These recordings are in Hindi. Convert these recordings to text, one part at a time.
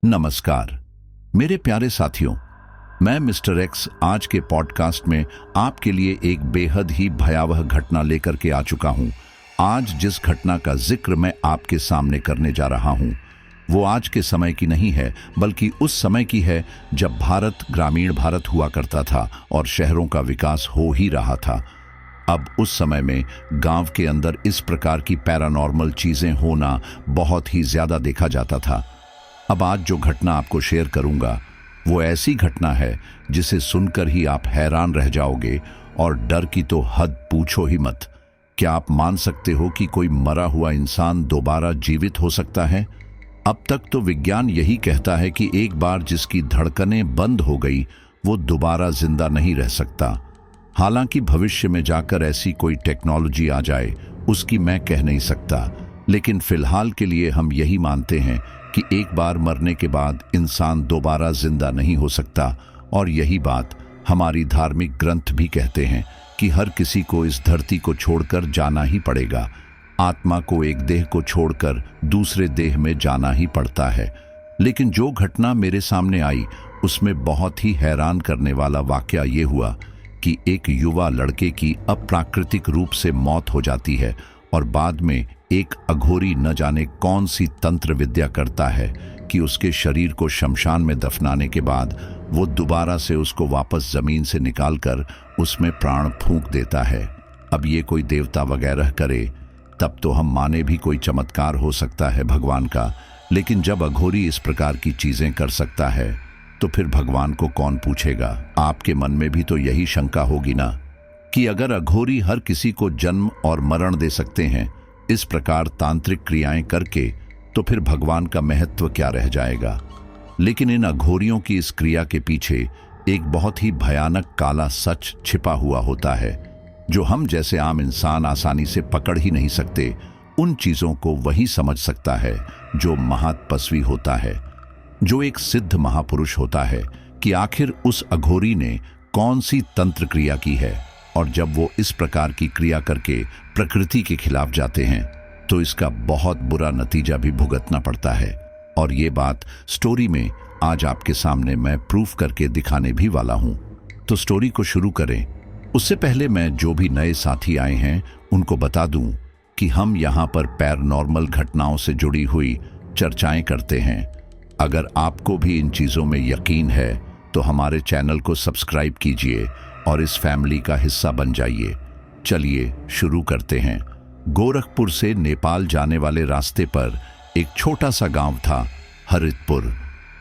नमस्कार मेरे प्यारे साथियों। मैं मिस्टर एक्स आज के पॉडकास्ट में आपके लिए एक बेहद ही भयावह घटना लेकर के आ चुका हूं। आज जिस घटना का जिक्र मैं आपके सामने करने जा रहा हूं वो आज के समय की नहीं है, बल्कि उस समय की है जब भारत ग्रामीण भारत हुआ करता था और शहरों का विकास हो ही रहा था। अब उस समय में गांव के अंदर इस प्रकार की पैरानॉर्मल चीजें होना बहुत ही ज्यादा देखा जाता था। अब आज जो घटना आपको शेयर करूंगा वो ऐसी घटना है जिसे सुनकर ही आप हैरान रह जाओगे और डर की तो हद पूछो ही मत। क्या आप मान सकते हो कि कोई मरा हुआ इंसान दोबारा जीवित हो सकता है? अब तक तो विज्ञान यही कहता है कि एक बार जिसकी धड़कनें बंद हो गई वो दोबारा जिंदा नहीं रह सकता। हालांकि भविष्य में जाकर ऐसी कोई टेक्नोलॉजी आ जाए उसकी मैं कह नहीं सकता, लेकिन फिलहाल के लिए हम यही मानते हैं कि एक बार मरने के बाद इंसान दोबारा जिंदा नहीं हो सकता। और यही बात हमारी धार्मिक ग्रंथ भी कहते हैं कि हर किसी को इस धरती को छोड़कर जाना ही पड़ेगा। आत्मा को एक देह को छोड़कर दूसरे देह में जाना ही पड़ता है। लेकिन जो घटना मेरे सामने आई उसमें बहुत ही हैरान करने वाला वाकया ये हुआ कि एक युवा लड़के की अप्राकृतिक रूप से मौत हो जाती है और बाद में एक अघोरी न जाने कौन सी तंत्र विद्या करता है कि उसके शरीर को शमशान में दफनाने के बाद वो दोबारा से उसको वापस जमीन से निकालकर उसमें प्राण फूंक देता है। अब ये कोई देवता वगैरह करे तब तो हम माने भी कोई चमत्कार हो सकता है भगवान का, लेकिन जब अघोरी इस प्रकार की चीजें कर सकता है तो फिर भगवान को कौन पूछेगा? आपके मन में भी तो यही शंका होगी ना कि अगर अघोरी हर किसी को जन्म और मरण दे सकते हैं इस प्रकार तांत्रिक क्रियाएं करके, तो फिर भगवान का महत्व क्या रह जाएगा? लेकिन इन अघोरियों की इस क्रिया के पीछे एक बहुत ही भयानक काला सच छिपा हुआ होता है जो हम जैसे आम इंसान आसानी से पकड़ ही नहीं सकते। उन चीजों को वही समझ सकता है जो महातपस्वी होता है, जो एक सिद्ध महापुरुष होता है कि आखिर उस अघोरी ने कौन सी तंत्र क्रिया की है। और जब वो इस प्रकार की क्रिया करके प्रकृति के खिलाफ जाते हैं तो इसका बहुत बुरा नतीजा भी भुगतना पड़ता है। और ये बात स्टोरी में आज आपके सामने मैं प्रूफ करके दिखाने भी वाला हूं। तो स्टोरी को शुरू करें उससे पहले मैं जो भी नए साथी आए हैं उनको बता दूं कि हम यहाँ पर पैरानॉर्मल घटनाओं से जुड़ी हुई चर्चाएं करते हैं। अगर आपको भी इन चीजों में यकीन है तो हमारे चैनल को सब्सक्राइब कीजिए और इस फैमिली का हिस्सा बन जाइए। चलिए शुरू करते हैं। गोरखपुर से नेपाल जाने वाले रास्ते पर एक छोटा सा गांव था, हरितपुर।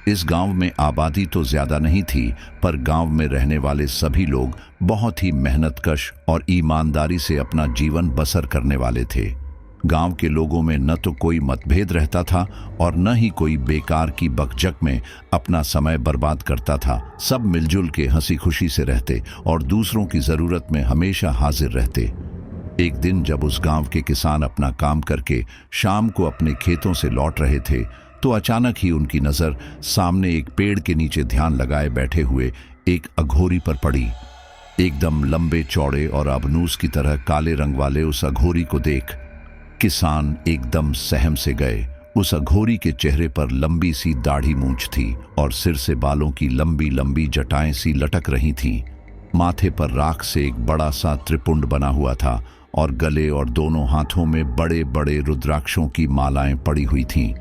इस गांव में आबादी तो ज्यादा नहीं थी, पर गांव में रहने वाले सभी लोग बहुत ही मेहनतकश और ईमानदारी से अपना जीवन बसर करने वाले थे। गांव के लोगों में न तो कोई मतभेद रहता था और न ही कोई बेकार की बकझक में अपना समय बर्बाद करता था। सब मिलजुल के हंसी खुशी से रहते और दूसरों की जरूरत में हमेशा हाजिर रहते। एक दिन जब उस गांव के किसान अपना काम करके शाम को अपने खेतों से लौट रहे थे तो अचानक ही उनकी नजर सामने एक पेड़ के नीचे ध्यान लगाए बैठे हुए एक अघोरी पर पड़ी। एकदम लंबे चौड़े और अबनूस की तरह काले रंग वाले उस अघोरी को देख किसान एकदम सहम से गए। उस अघोरी के चेहरे पर लंबी सी दाढ़ी मूंछ थी और सिर से बालों की लंबी लंबी जटाएं सी लटक रही थीं। माथे पर राख से एक बड़ा सा त्रिपुंड बना हुआ था और गले और दोनों हाथों में बड़े बड़े रुद्राक्षों की मालाएं पड़ी हुई थीं।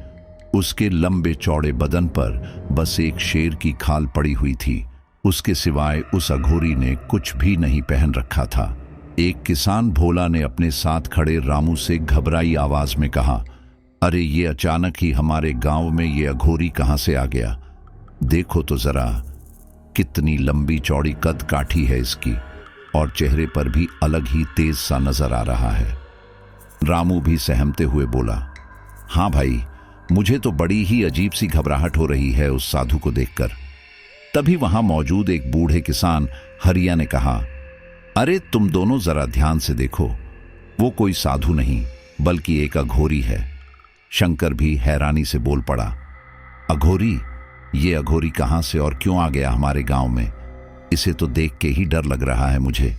उसके लंबे चौड़े बदन पर बस एक शेर की खाल पड़ी हुई थी। उसके सिवाय उस अघोरी ने कुछ भी नहीं पहन रखा था। एक किसान भोला ने अपने साथ खड़े रामू से घबराई आवाज में कहा, अरे ये अचानक ही हमारे गांव में ये अघोरी कहां से आ गया? देखो तो जरा कितनी लंबी चौड़ी कद काठी है इसकी और चेहरे पर भी अलग ही तेज सा नजर आ रहा है। रामू भी सहमते हुए बोला, हाँ भाई, मुझे तो बड़ी ही अजीब सी घबराहट हो रही है उस साधु को देखकर। तभी वहां मौजूद एक बूढ़े किसान हरिया ने कहा, अरे तुम दोनों जरा ध्यान से देखो, वो कोई साधु नहीं बल्कि एक अघोरी है। शंकर भी हैरानी से बोल पड़ा, अघोरी? ये अघोरी कहां से और क्यों आ गया हमारे गांव में? इसे तो देख के ही डर लग रहा है मुझे।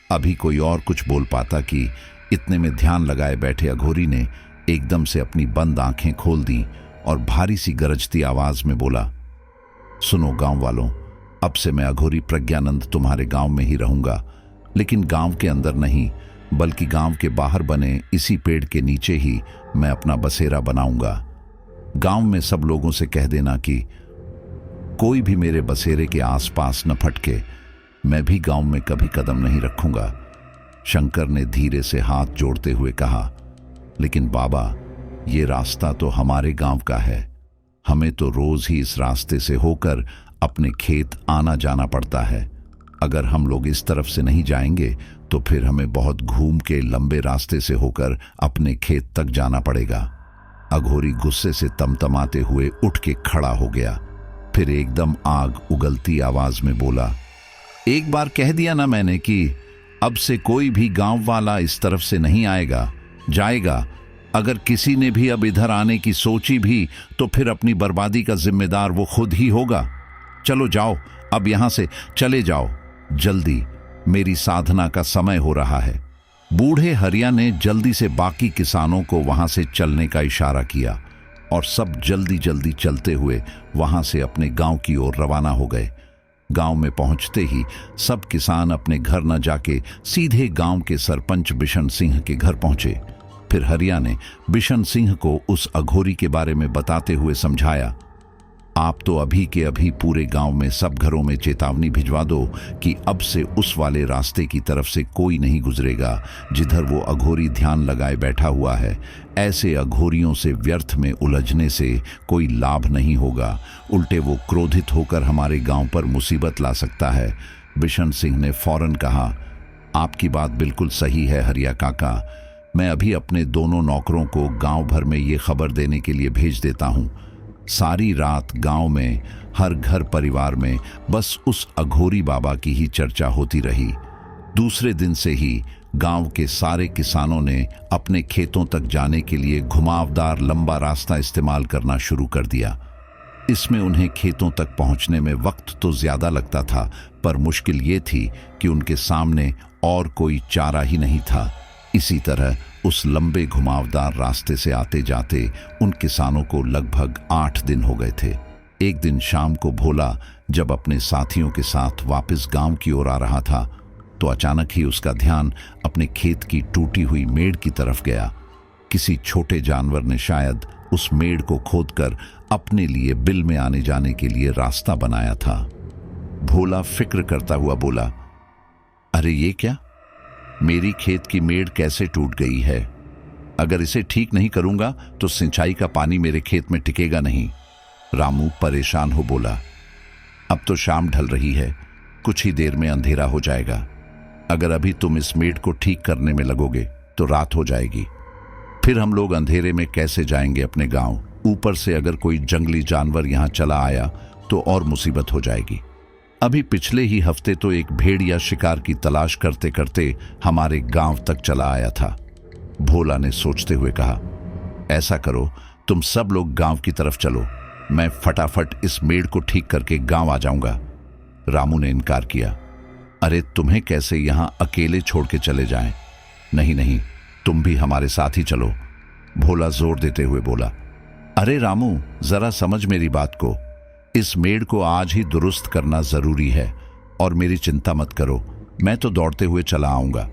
अभी कोई और कुछ बोल पाता कि इतने में ध्यान लगाए बैठे अघोरी ने एकदम से अपनी बंद आंखें खोल दी और भारी सी गरजती आवाज में बोला, सुनो गांव वालों, अब से मैं अघोरी प्रज्ञानंद तुम्हारे गांव में ही रहूंगा, लेकिन गांव के अंदर नहीं बल्कि गांव के बाहर बने इसी पेड़ के नीचे ही मैं अपना बसेरा बनाऊंगा। गांव में सब लोगों से कह देना कि कोई भी मेरे बसेरे के आसपास न फटके, मैं भी गांव में कभी कदम नहीं रखूंगा। शंकर ने धीरे से हाथ जोड़ते हुए कहा, लेकिन बाबा, ये रास्ता तो हमारे गांव का है, हमें तो रोज ही इस रास्ते से होकर अपने खेत आना जाना पड़ता है। अगर हम लोग इस तरफ से नहीं जाएंगे तो फिर हमें बहुत घूम के लंबे रास्ते से होकर अपने खेत तक जाना पड़ेगा। अघोरी गुस्से से तमतमाते हुए उठ के खड़ा हो गया, फिर एकदम आग उगलती आवाज में बोला, एक बार कह दिया ना मैंने कि अब से कोई भी गांव वाला इस तरफ से नहीं आएगा जाएगा। अगर किसी ने भी अब इधर आने की सोची भी तो फिर अपनी बर्बादी का जिम्मेदार वो खुद ही होगा। चलो जाओ, अब यहां से चले जाओ, जल्दी, मेरी साधना का समय हो रहा है। बूढ़े हरिया ने जल्दी से बाकी किसानों को वहां से चलने का इशारा किया और सब जल्दी जल्दी चलते हुए वहां से अपने गांव की ओर रवाना हो गए। गांव में पहुंचते ही सब किसान अपने घर न जाके सीधे गांव के सरपंच बिशन सिंह के घर पहुंचे। फिर हरिया ने बिशन सिंह को उस अघोरी के बारे में बताते हुए समझाया, आप तो अभी के अभी पूरे गांव में सब घरों में चेतावनी भिजवा दो कि अब से उस वाले रास्ते की तरफ से कोई नहीं गुजरेगा जिधर वो अघोरी ध्यान लगाए बैठा हुआ है। ऐसे अघोरियों से व्यर्थ में उलझने से कोई लाभ नहीं होगा, उल्टे वो क्रोधित होकर हमारे गांव पर मुसीबत ला सकता है। बिशन सिंह ने फौरन कहा, आपकी बात बिल्कुल सही है हरिया काका, मैं अभी अपने दोनों नौकरों को गांव भर में ये खबर देने के लिए भेज देता हूं। सारी रात गांव में हर घर परिवार में बस उस अघोरी बाबा की ही चर्चा होती रही। दूसरे दिन से ही गांव के सारे किसानों ने अपने खेतों तक जाने के लिए घुमावदार लंबा रास्ता इस्तेमाल करना शुरू कर दिया। इसमें उन्हें खेतों तक पहुंचने में वक्त तो ज्यादा लगता था, पर मुश्किल ये थी कि उनके सामने और कोई चारा ही नहीं था। इसी तरह उस लंबे घुमावदार रास्ते से आते जाते उन किसानों को लगभग 8 दिन हो गए थे। एक दिन शाम को भोला जब अपने साथियों के साथ वापस गांव की ओर आ रहा था तो अचानक ही उसका ध्यान अपने खेत की टूटी हुई मेड़ की तरफ गया। किसी छोटे जानवर ने शायद उस मेड़ को खोदकर अपने लिए बिल में आने जाने के लिए रास्ता बनाया था। भोला फिक्र करता हुआ बोला, अरे ये क्या, मेरी खेत की मेड़ कैसे टूट गई है? अगर इसे ठीक नहीं करूंगा तो सिंचाई का पानी मेरे खेत में टिकेगा नहीं। रामू परेशान हो बोला, अब तो शाम ढल रही है, कुछ ही देर में अंधेरा हो जाएगा। अगर अभी तुम इस मेड़ को ठीक करने में लगोगे तो रात हो जाएगी, फिर हम लोग अंधेरे में कैसे जाएंगे अपने गांव? ऊपर से अगर कोई जंगली जानवर यहां चला आया तो और मुसीबत हो जाएगी। अभी पिछले ही हफ्ते तो एक भेड़िया शिकार की तलाश करते करते हमारे गांव तक चला आया था। भोला ने सोचते हुए कहा, ऐसा करो, तुम सब लोग गांव की तरफ चलो, मैं फटाफट इस मेड़ को ठीक करके गांव आ जाऊंगा। रामू ने इनकार किया, अरे तुम्हें कैसे यहां अकेले छोड़ के चले जाएं? नहीं नहीं, तुम भी हमारे साथ ही चलो, भोला जोर देते हुए बोला। अरे रामू, जरा समझ मेरी बात को, इस मेड़ को आज ही दुरुस्त करना जरूरी है और मेरी चिंता मत करो, मैं तो दौड़ते हुए चला आऊंगा।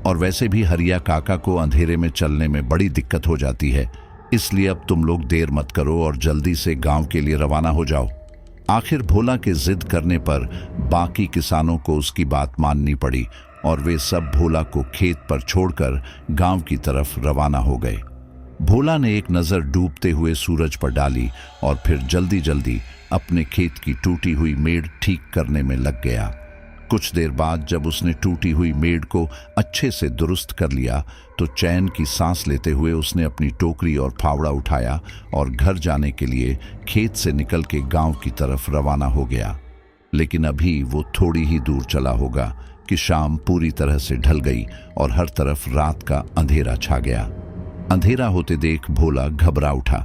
और वैसे भी हरिया काका को अंधेरे में चलने में बड़ी दिक्कत हो जाती है, इसलिए अब तुम लोग देर मत करो और जल्दी से गांव के लिए रवाना हो जाओ। आखिर भोला के जिद करने पर बाकी किसानों को उसकी बात माननी पड़ी और वे सब भोला को खेत पर छोड़कर गांव की तरफ रवाना हो गए। भोला ने एक नजर डूबते हुए सूरज पर डाली और फिर जल्दी जल्दी अपने खेत की टूटी हुई मेड़ ठीक करने में लग गया। कुछ देर बाद जब उसने टूटी हुई मेड़ को अच्छे से दुरुस्त कर लिया तो चैन की सांस लेते हुए उसने अपनी टोकरी और फावड़ा उठाया और घर जाने के लिए खेत से निकल के गांव की तरफ रवाना हो गया। लेकिन अभी वो थोड़ी ही दूर चला होगा कि शाम पूरी तरह से ढल गई और हर तरफ रात का अंधेरा छा गया। अंधेरा होते देख भोला घबरा उठा,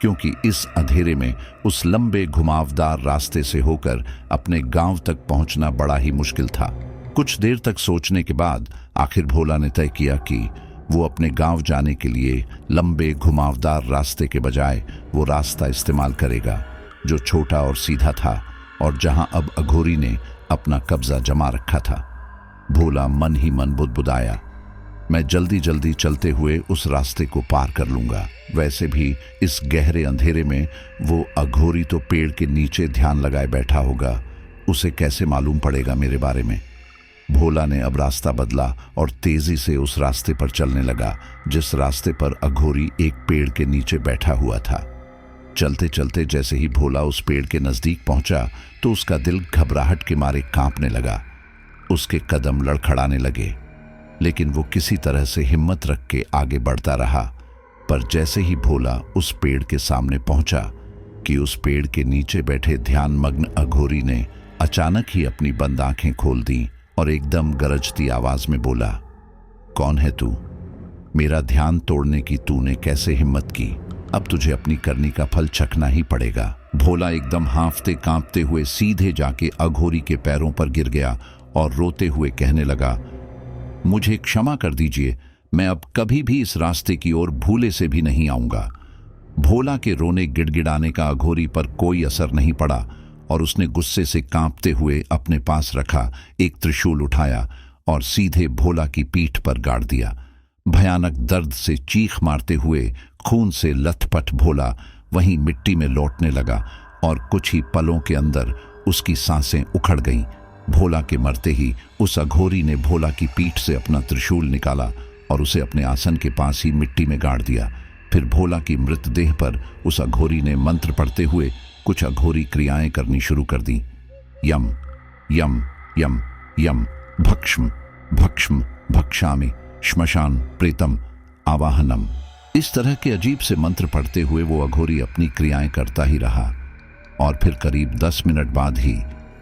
क्योंकि इस अंधेरे में उस लंबे घुमावदार रास्ते से होकर अपने गांव तक पहुंचना बड़ा ही मुश्किल था। कुछ देर तक सोचने के बाद आखिर भोला ने तय किया कि वो अपने गांव जाने के लिए लंबे घुमावदार रास्ते के बजाय वो रास्ता इस्तेमाल करेगा जो छोटा और सीधा था और जहां अब अघोरी ने अपना कब्जा जमा रखा था। भोला मन ही मन बुदबुदाया, मैं जल्दी जल्दी चलते हुए उस रास्ते को पार कर लूंगा। वैसे भी इस गहरे अंधेरे में वो अघोरी तो पेड़ के नीचे ध्यान लगाए बैठा होगा, उसे कैसे मालूम पड़ेगा मेरे बारे में। भोला ने अब रास्ता बदला और तेजी से उस रास्ते पर चलने लगा जिस रास्ते पर अघोरी एक पेड़ के नीचे बैठा हुआ था। चलते चलते जैसे ही भोला उस पेड़ के नजदीक पहुंचा तो उसका दिल घबराहट के मारे कांपने लगा। उसके कदम लड़खड़ाने लगे, लेकिन वो किसी तरह से हिम्मत रख के आगे बढ़ता रहा। पर जैसे ही भोला उस पेड़ के सामने पहुंचा कि उस पेड़ के नीचे बैठे ध्यानमग्न अघोरी ने अचानक ही अपनी बंद आंखें खोल दी और एकदम गरजती आवाज में बोला, कौन है तू? मेरा ध्यान तोड़ने की तूने कैसे हिम्मत की? अब तुझे अपनी करनी का फल चखना ही पड़ेगा। भोला एकदम हांफते कांपते हुए सीधे जाके अघोरी के पैरों पर गिर गया और रोते हुए कहने लगा, मुझे क्षमा कर दीजिए, मैं अब कभी भी इस रास्ते की ओर भूले से भी नहीं आऊंगा। भोला के रोने गिड़गिड़ाने का अघोरी पर कोई असर नहीं पड़ा और उसने गुस्से से कांपते हुए अपने पास रखा एक त्रिशूल उठाया और सीधे भोला की पीठ पर गाड़ दिया। भयानक दर्द से चीख मारते हुए खून से लथपथ भोला वहीं मिट्टी में लौटने लगा और कुछ ही पलों के अंदर उसकी सांसें उखड़ गईं। भोला के मरते ही उस अघोरी ने भोला की पीठ से अपना त्रिशूल निकाला और उसे अपने आसन के पास ही मिट्टी में गाड़ दिया। फिर भोला की मृतदेह पर उस अघोरी ने मंत्र पढ़ते हुए कुछ अघोरी क्रियाएं करनी शुरू कर दी। यम यम यम यम भक्ष्म भक्ष्म भक्षामि श्मशान प्रेतम आवाहनम। इस तरह के अजीब से मंत्र पढ़ते हुए वो अघोरी अपनी क्रियाएं करता ही रहा और फिर करीब 10 मिनट बाद ही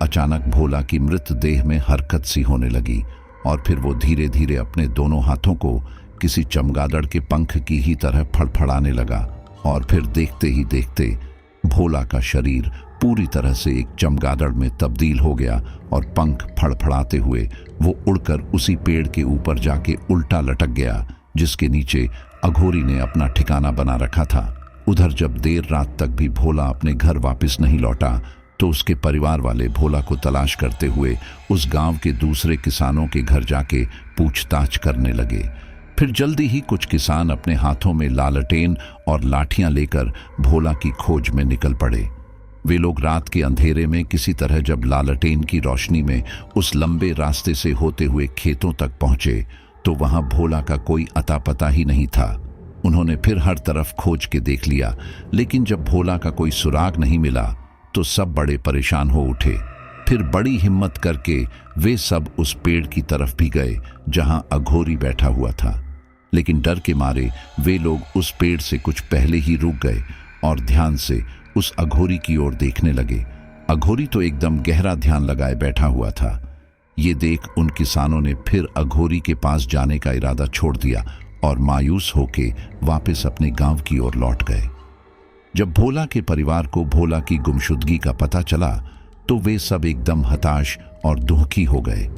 अचानक भोला की मृतदेह में हरकत सी होने लगी और फिर वो धीरे धीरे अपने दोनों हाथों को किसी चमगादड़ के पंख की ही तरह फड़फड़ाने लगा और फिर देखते ही देखते भोला का शरीर पूरी तरह से एक चमगादड़ में तब्दील हो गया और पंख फड़फड़ाते हुए वो उड़कर उसी पेड़ के ऊपर जाके उल्टा लटक गया जिसके नीचे अघोरी ने अपना ठिकाना बना रखा था। उधर जब देर रात तक भी भोला अपने घर वापस नहीं लौटा तो उसके परिवार वाले भोला को तलाश करते हुए उस गांव के दूसरे किसानों के घर जाके पूछताछ करने लगे। फिर जल्दी ही कुछ किसान अपने हाथों में लालटेन और लाठियां लेकर भोला की खोज में निकल पड़े। वे लोग रात के अंधेरे में किसी तरह जब लालटेन की रोशनी में उस लंबे रास्ते से होते हुए खेतों तक पहुंचे तो वहां भोला का कोई अता पता ही नहीं था। उन्होंने फिर हर तरफ खोज के देख लिया, लेकिन जब भोला का कोई सुराग नहीं मिला तो सब बड़े परेशान हो उठे। फिर बड़ी हिम्मत करके वे सब उस पेड़ की तरफ भी गए जहां अघोरी बैठा हुआ था, लेकिन डर के मारे वे लोग उस पेड़ से कुछ पहले ही रुक गए और ध्यान से उस अघोरी की ओर देखने लगे। अघोरी तो एकदम गहरा ध्यान लगाए बैठा हुआ था। ये देख उन किसानों ने फिर अघोरी के पास जाने का इरादा छोड़ दिया और मायूस होके वापस अपने गांव की ओर लौट गए। जब भोला के परिवार को भोला की गुमशुदगी का पता चला तो वे सब एकदम हताश और दुखी हो गए,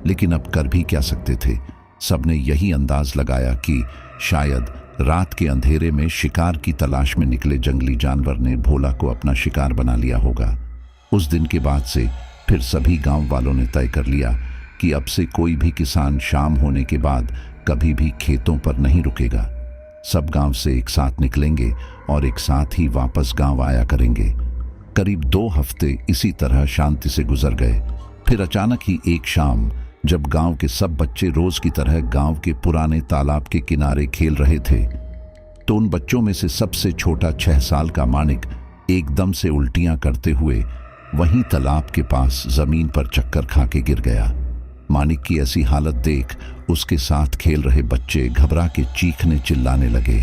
लेकिन अब कर भी क्या सकते थे। सबने यही अंदाज लगाया कि शायद रात के अंधेरे में शिकार की तलाश में निकले जंगली जानवर ने भोला को अपना शिकार बना लिया होगा। उस दिन के बाद से फिर सभी गांव वालों ने तय कर लिया कि अब से कोई भी किसान शाम होने के बाद कभी भी खेतों पर नहीं रुकेगा। सब गांव से एक साथ निकलेंगे और एक साथ ही वापस गांव आया करेंगे। करीब 2 हफ्ते इसी तरह शांति से गुजर गए। फिर अचानक ही एक शाम जब गांव के सब बच्चे रोज की तरह गांव के पुराने तालाब के किनारे खेल रहे थे तो उन बच्चों में से सबसे छोटा 6 साल का मानिक एकदम से उल्टियां करते हुए वहीं तालाब के पास जमीन पर चक्कर खा के गिर गया। मानिक की ऐसी हालत देख उसके साथ खेल रहे बच्चे घबरा के चीखने चिल्लाने लगे।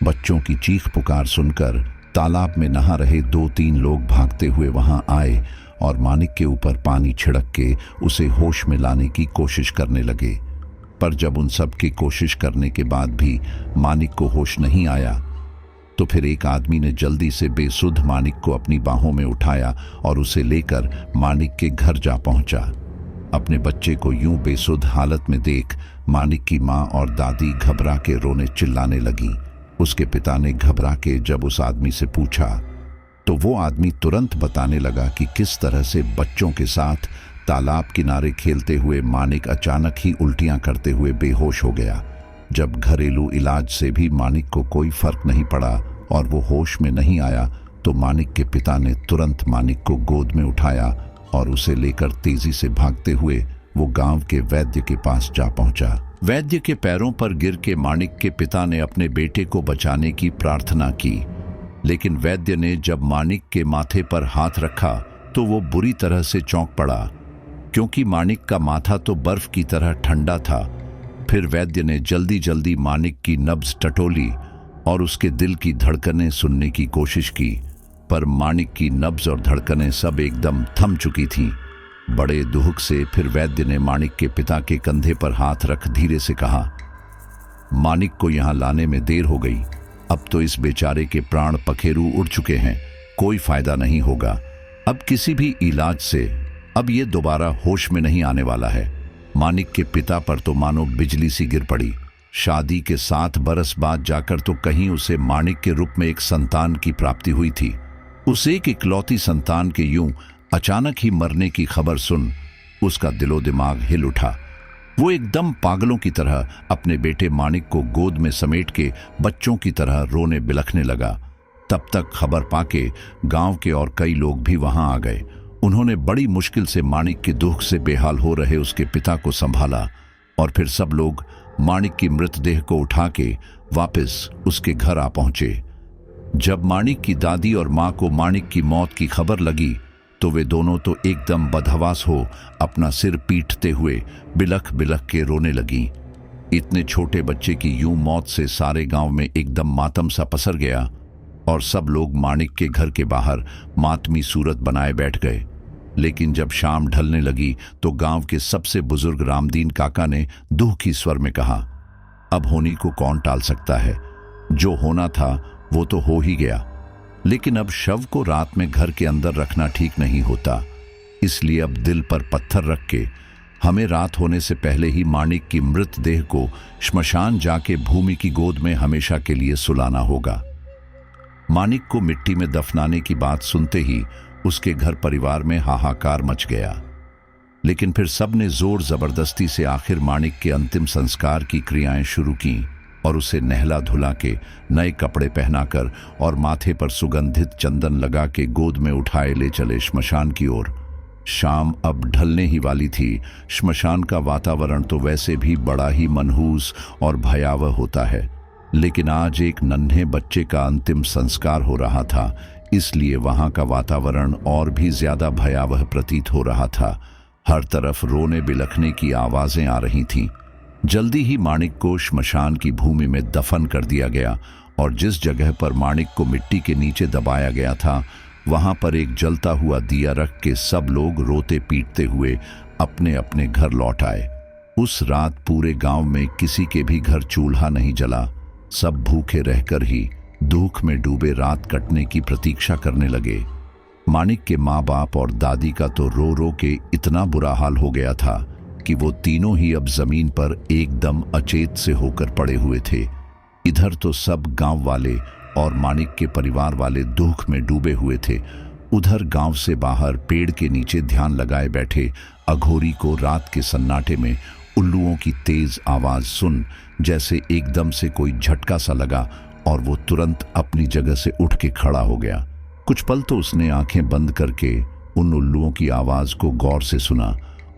बच्चों की चीख पुकार सुनकर तालाब में नहा रहे 2-3 लोग भागते हुए वहां आए और मानिक के ऊपर पानी छिड़क के उसे होश में लाने की कोशिश करने लगे। पर जब उन सब की कोशिश करने के बाद भी मानिक को होश नहीं आया तो फिर एक आदमी ने जल्दी से बेसुध मानिक को अपनी बाहों में उठाया और उसे लेकर मानिक के घर जा पहुंचा। अपने बच्चे को यूं बेसुध हालत में देख मानिक की माँ और दादी घबरा के रोने चिल्लाने लगी। उसके पिता ने घबरा के जब उस आदमी से पूछा तो वो आदमी तुरंत बताने लगा कि किस तरह से बच्चों के साथ तालाब किनारे खेलते हुए मानिक अचानक ही उल्टियां करते हुए बेहोश हो गया। जब घरेलू इलाज से भी मानिक को कोई फर्क नहीं पड़ा और वो होश में नहीं आया तो मानिक के पिता ने तुरंत मानिक को गोद में उठाया और उसे लेकर तेजी से भागते हुए वो गांव के वैद्य के पास जा पहुंचा। वैद्य के पैरों पर गिर के मानिक के पिता ने अपने बेटे को बचाने की प्रार्थना की, लेकिन वैद्य ने जब मानिक के माथे पर हाथ रखा तो वो बुरी तरह से चौंक पड़ा, क्योंकि मानिक का माथा तो बर्फ की तरह ठंडा था। फिर वैद्य ने जल्दी जल्दी मानिक की नब्ज टटोली और उसके दिल की धड़कनें सुनने की कोशिश की, पर मानिक की नब्ज और धड़कनें सब एकदम थम चुकी थीं। बड़े दुख से फिर वैद्य ने मानिक के पिता के कंधे पर हाथ रख धीरे से कहा, मानिक को यहां लाने में देर हो गई। अब तो इस बेचारे के प्राण पखेरु उड़ चुके हैं, कोई फायदा नहीं होगा। अब किसी भी इलाज से अब ये दोबारा होश में नहीं आने वाला है। मानिक के पिता पर तो मानो बिजली सी गिर पड़ी। शादी के 7 बरस बाद जाकर तो कहीं उसे मानिक के रूप में एक संतान की प्राप्ति हुई थी। उस एक इकलौती संतान के यूं अचानक ही मरने की खबर सुन उसका दिलो दिमाग हिल उठा। वो एकदम पागलों की तरह अपने बेटे मानिक को गोद में समेट के बच्चों की तरह रोने बिलखने लगा। तब तक खबर पाके गांव के और कई लोग भी वहां आ गए। उन्होंने बड़ी मुश्किल से मानिक के दुख से बेहाल हो रहे उसके पिता को संभाला और फिर सब लोग मानिक की मृतदेह को उठा के वापस उसके घर आ पहुंचे। जब मानिक की दादी और मां को मानिक की मौत की खबर लगी तो वे दोनों तो एकदम बदहवास हो अपना सिर पीटते हुए बिलख बिलख के रोने लगी। इतने छोटे बच्चे की यूं मौत से सारे गांव में एकदम मातम सा पसर गया और सब लोग मानिक के घर के बाहर मातमी सूरत बनाए बैठ गए। लेकिन जब शाम ढलने लगी तो गांव के सबसे बुजुर्ग रामदीन काका ने दुखी स्वर में कहा, अब होनी को कौन टाल सकता है, जो होना था वो तो हो ही गया, लेकिन अब शव को रात में घर के अंदर रखना ठीक नहीं होता। इसलिए अब दिल पर पत्थर रख के हमें रात होने से पहले ही मानिक की मृतदेह को श्मशान जाके भूमि की गोद में हमेशा के लिए सुलाना होगा। मानिक को मिट्टी में दफनाने की बात सुनते ही उसके घर परिवार में हाहाकार मच गया, लेकिन फिर सबने जोर जबरदस्ती से आखिर मानिक के अंतिम संस्कार की क्रियाएं शुरू की और उसे नहला धुला के नए कपड़े पहनाकर और माथे पर सुगंधित चंदन लगा के गोद में उठाए ले चले श्मशान की ओर। शाम अब ढलने ही वाली थी। श्मशान का वातावरण तो वैसे भी बड़ा ही मनहूस और भयावह होता है, लेकिन आज एक नन्हे बच्चे का अंतिम संस्कार हो रहा था, इसलिए वहां का वातावरण और भी ज्यादा भयावह प्रतीत हो रहा था। हर तरफ रोने बिलखने की आवाजें आ रही थीं। जल्दी ही मानिक को श्मशान की भूमि में दफन कर दिया गया और जिस जगह पर मानिक को मिट्टी के नीचे दबाया गया था वहां पर एक जलता हुआ दिया रख के सब लोग रोते पीटते हुए अपने अपने घर लौट आए। उस रात पूरे गांव में किसी के भी घर चूल्हा नहीं जला। सब भूखे रहकर ही दुख में डूबे रात कटने की प्रतीक्षा करने लगे। मानिक के माँ बाप और दादी का तो रो रो के इतना बुरा हाल हो गया था कि वो तीनों ही अब जमीन पर एकदम अचेत से होकर पड़े हुए थे। इधर तो सब गांव वाले और मानिक के परिवार वाले दुख में डूबे हुए थे। उधर गांव से बाहर पेड़ के नीचे ध्यान लगाए बैठे अघोरी को रात के सन्नाटे में उल्लुओं की तेज आवाज सुन जैसे एकदम से कोई झटका सा लगा और वो तुरंत अपनी जगह से उठ के खड़ा हो गया। कुछ पल तो उसने आंखें बंद करके उन उल्लुओं की आवाज को गौर से सुना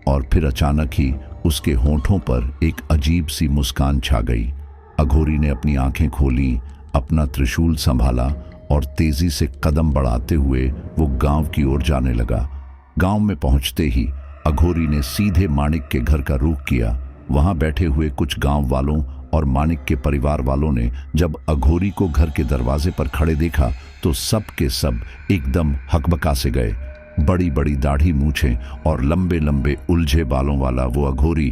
और फिर अचानक ही उसके होंठों पर एक अजीब सी मुस्कान छा गई। अघोरी ने अपनी आंखें खोली, अपना त्रिशूल संभाला और तेजी से कदम बढ़ाते हुए वो गांव की ओर जाने लगा। गांव में पहुंचते ही अघोरी ने सीधे मानिक के घर का रुख किया। वहां बैठे हुए कुछ गांव वालों और मानिक के परिवार वालों ने जब अघोरी को घर के दरवाजे पर खड़े देखा तो सब के सब एकदम हकबका से गए। बड़ी बड़ी दाढ़ी मूछें और लंबे लंबे उलझे बालों वाला वो अघोरी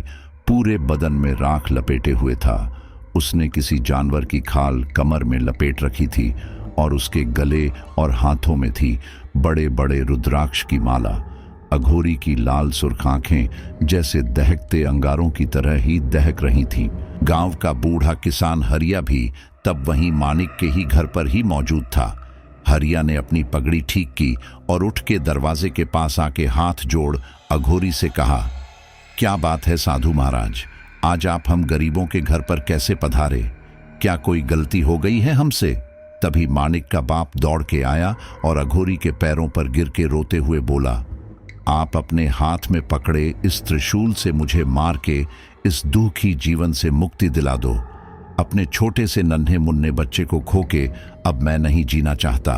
पूरे बदन में राख लपेटे हुए था। उसने किसी जानवर की खाल कमर में लपेट रखी थी और उसके गले और हाथों में थी बड़े बड़े रुद्राक्ष की माला। अघोरी की लाल सुर्ख आंखें जैसे दहकते अंगारों की तरह ही दहक रही थीं। गांव का बूढ़ा किसान हरिया भी तब वहीं मानिक के ही घर पर ही मौजूद था। हरिया ने अपनी पगड़ी ठीक की और उठ के दरवाजे के पास आके हाथ जोड़ अघोरी से कहा, क्या बात है साधु महाराज, आज आप हम गरीबों के घर पर कैसे पधारे? क्या कोई गलती हो गई है हमसे? तभी मानिक का बाप दौड़ के आया और अघोरी के पैरों पर गिर के रोते हुए बोला, आप अपने हाथ में पकड़े इस त्रिशूल से मुझे मार के इस दुखी जीवन से मुक्ति दिला दो। अपने छोटे से नन्हे मुन्ने बच्चे को खो के अब मैं नहीं जीना चाहता।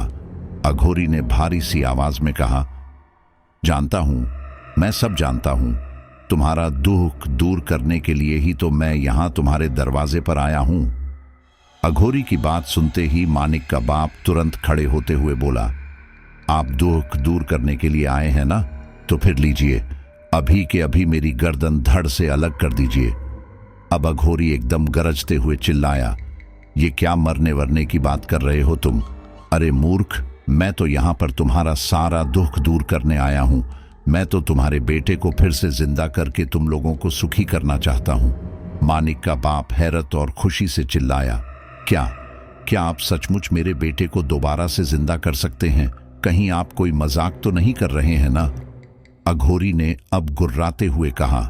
अघोरी ने भारी सी आवाज में कहा, जानता हूं, मैं सब जानता हूं। तुम्हारा दुख दूर करने के लिए ही तो मैं यहां तुम्हारे दरवाजे पर आया हूं। अघोरी की बात सुनते ही मानिक का बाप तुरंत खड़े होते हुए बोला, आप दुख दूर करने के लिए आए हैं ना, तो फिर लीजिए, अभी के अभी मेरी गर्दन धड़ से अलग कर दीजिए। अब अघोरी एकदम गरजते हुए चिल्लाया, ये क्या मरने वरने की बात कर रहे हो तुम? अरे मूर्ख, मैं तो यहां पर तुम्हारा सारा दुख दूर करने आया हूं। मैं तो तुम्हारे बेटे को फिर से जिंदा करके तुम लोगों को सुखी करना चाहता हूं। मानिक का बाप हैरत और खुशी से चिल्लाया, क्या आप सचमुच मेरे बेटे को दोबारा से जिंदा कर सकते हैं? कहीं आप कोई मजाक तो नहीं कर रहे हैं ना? अघोरी ने अब गुर्राते हुए कहा,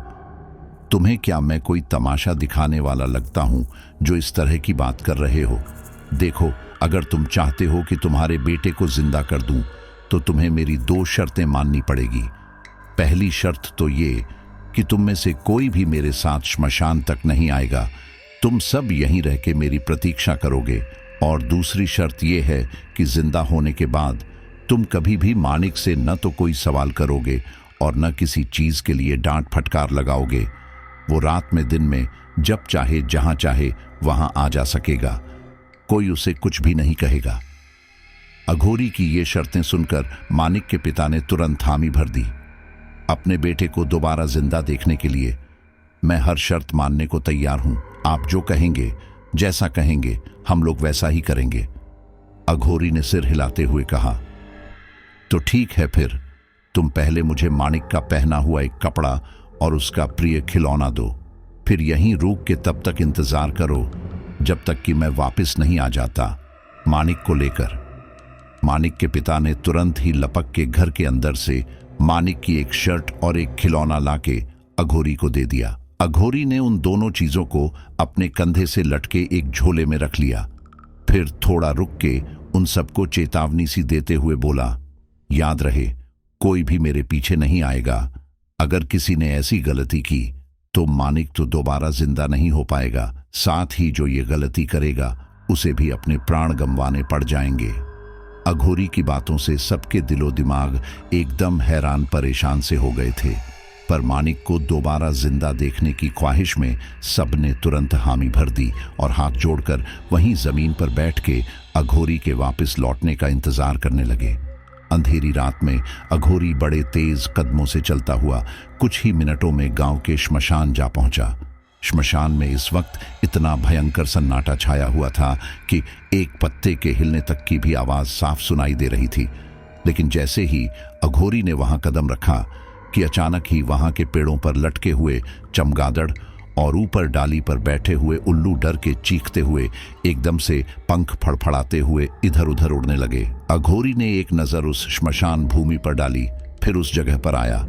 तुम्हें क्या मैं कोई तमाशा दिखाने वाला लगता हूं जो इस तरह की बात कर रहे हो? देखो, अगर तुम चाहते हो कि तुम्हारे बेटे को जिंदा कर दूं, तो तुम्हें मेरी 2 शर्तें माननी पड़ेगी। पहली शर्त तो ये कि तुम में से कोई भी मेरे साथ श्मशान तक नहीं आएगा, तुम सब यहीं रह के मेरी प्रतीक्षा करोगे। और दूसरी शर्त यह है कि जिंदा होने के बाद तुम कभी भी मानिक से न तो कोई सवाल करोगे और न किसी चीज के लिए डांट फटकार लगाओगे। वो रात में दिन में जब चाहे जहां चाहे वहां आ जा सकेगा, कोई उसे कुछ भी नहीं कहेगा। अघोरी की ये शर्तें सुनकर मानिक के पिता ने तुरंत हामी भर दी। अपने बेटे को दोबारा जिंदा देखने के लिए मैं हर शर्त मानने को तैयार हूं। आप जो कहेंगे, जैसा कहेंगे, हम लोग वैसा ही करेंगे। अघोरी ने सिर हिलाते हुए कहा, तो ठीक है, फिर तुम पहले मुझे मानिक का पहना हुआ एक कपड़ा और उसका प्रिय खिलौना दो। फिर यहीं रुक के तब तक इंतजार करो जब तक कि मैं वापस नहीं आ जाता मानिक को लेकर। मानिक के पिता ने तुरंत ही लपक के घर के अंदर से मानिक की एक शर्ट और एक खिलौना लाके अघोरी को दे दिया। अघोरी ने उन दोनों चीजों को अपने कंधे से लटके एक झोले में रख लिया। फिर थोड़ा रुक के उन सबको चेतावनी सी देते हुए बोला, याद रहे, कोई भी मेरे पीछे नहीं आएगा। अगर किसी ने ऐसी गलती की तो मानिक तो दोबारा जिंदा नहीं हो पाएगा, साथ ही जो ये गलती करेगा उसे भी अपने प्राण गंवाने पड़ जाएंगे। अघोरी की बातों से सबके दिलो दिमाग एकदम हैरान परेशान से हो गए थे, पर मानिक को दोबारा जिंदा देखने की ख्वाहिश में सबने तुरंत हामी भर दी और हाथ जोड़कर वहीं जमीन पर बैठ के अघोरी के वापस लौटने का इंतजार करने लगे। अंधेरी रात में अघोरी बड़े तेज कदमों से चलता हुआ कुछ ही मिनटों में गांव के श्मशान जा पहुंचा। श्मशान में इस वक्त इतना भयंकर सन्नाटा छाया हुआ था कि एक पत्ते के हिलने तक की भी आवाज साफ सुनाई दे रही थी। लेकिन जैसे ही अघोरी ने वहां कदम रखा कि अचानक ही वहां के पेड़ों पर लटके हुए चमगादड़ और ऊपर डाली पर बैठे हुए उल्लू डर के चीखते हुए एकदम से पंख फड़फड़ाते हुए इधर उधर उड़ने लगे। अघोरी ने एक नजर उस श्मशान भूमि पर डाली, फिर उस जगह पर आया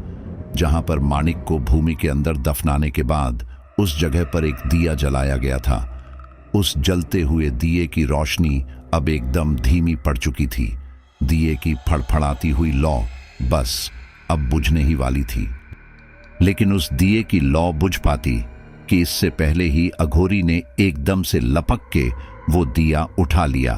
जहां पर मानिक को भूमि के अंदर दफनाने के बाद उस जगह पर एक दिया जलाया गया था। उस जलते हुए दिए की रोशनी अब एकदम धीमी पड़ चुकी थी। दिए की फड़फड़ाती हुई लौ बस अब बुझने ही वाली थी। लेकिन उस दिए की लौ बुझ पाती कि इससे पहले ही अघोरी ने एकदम से लपक के वो दिया उठा लिया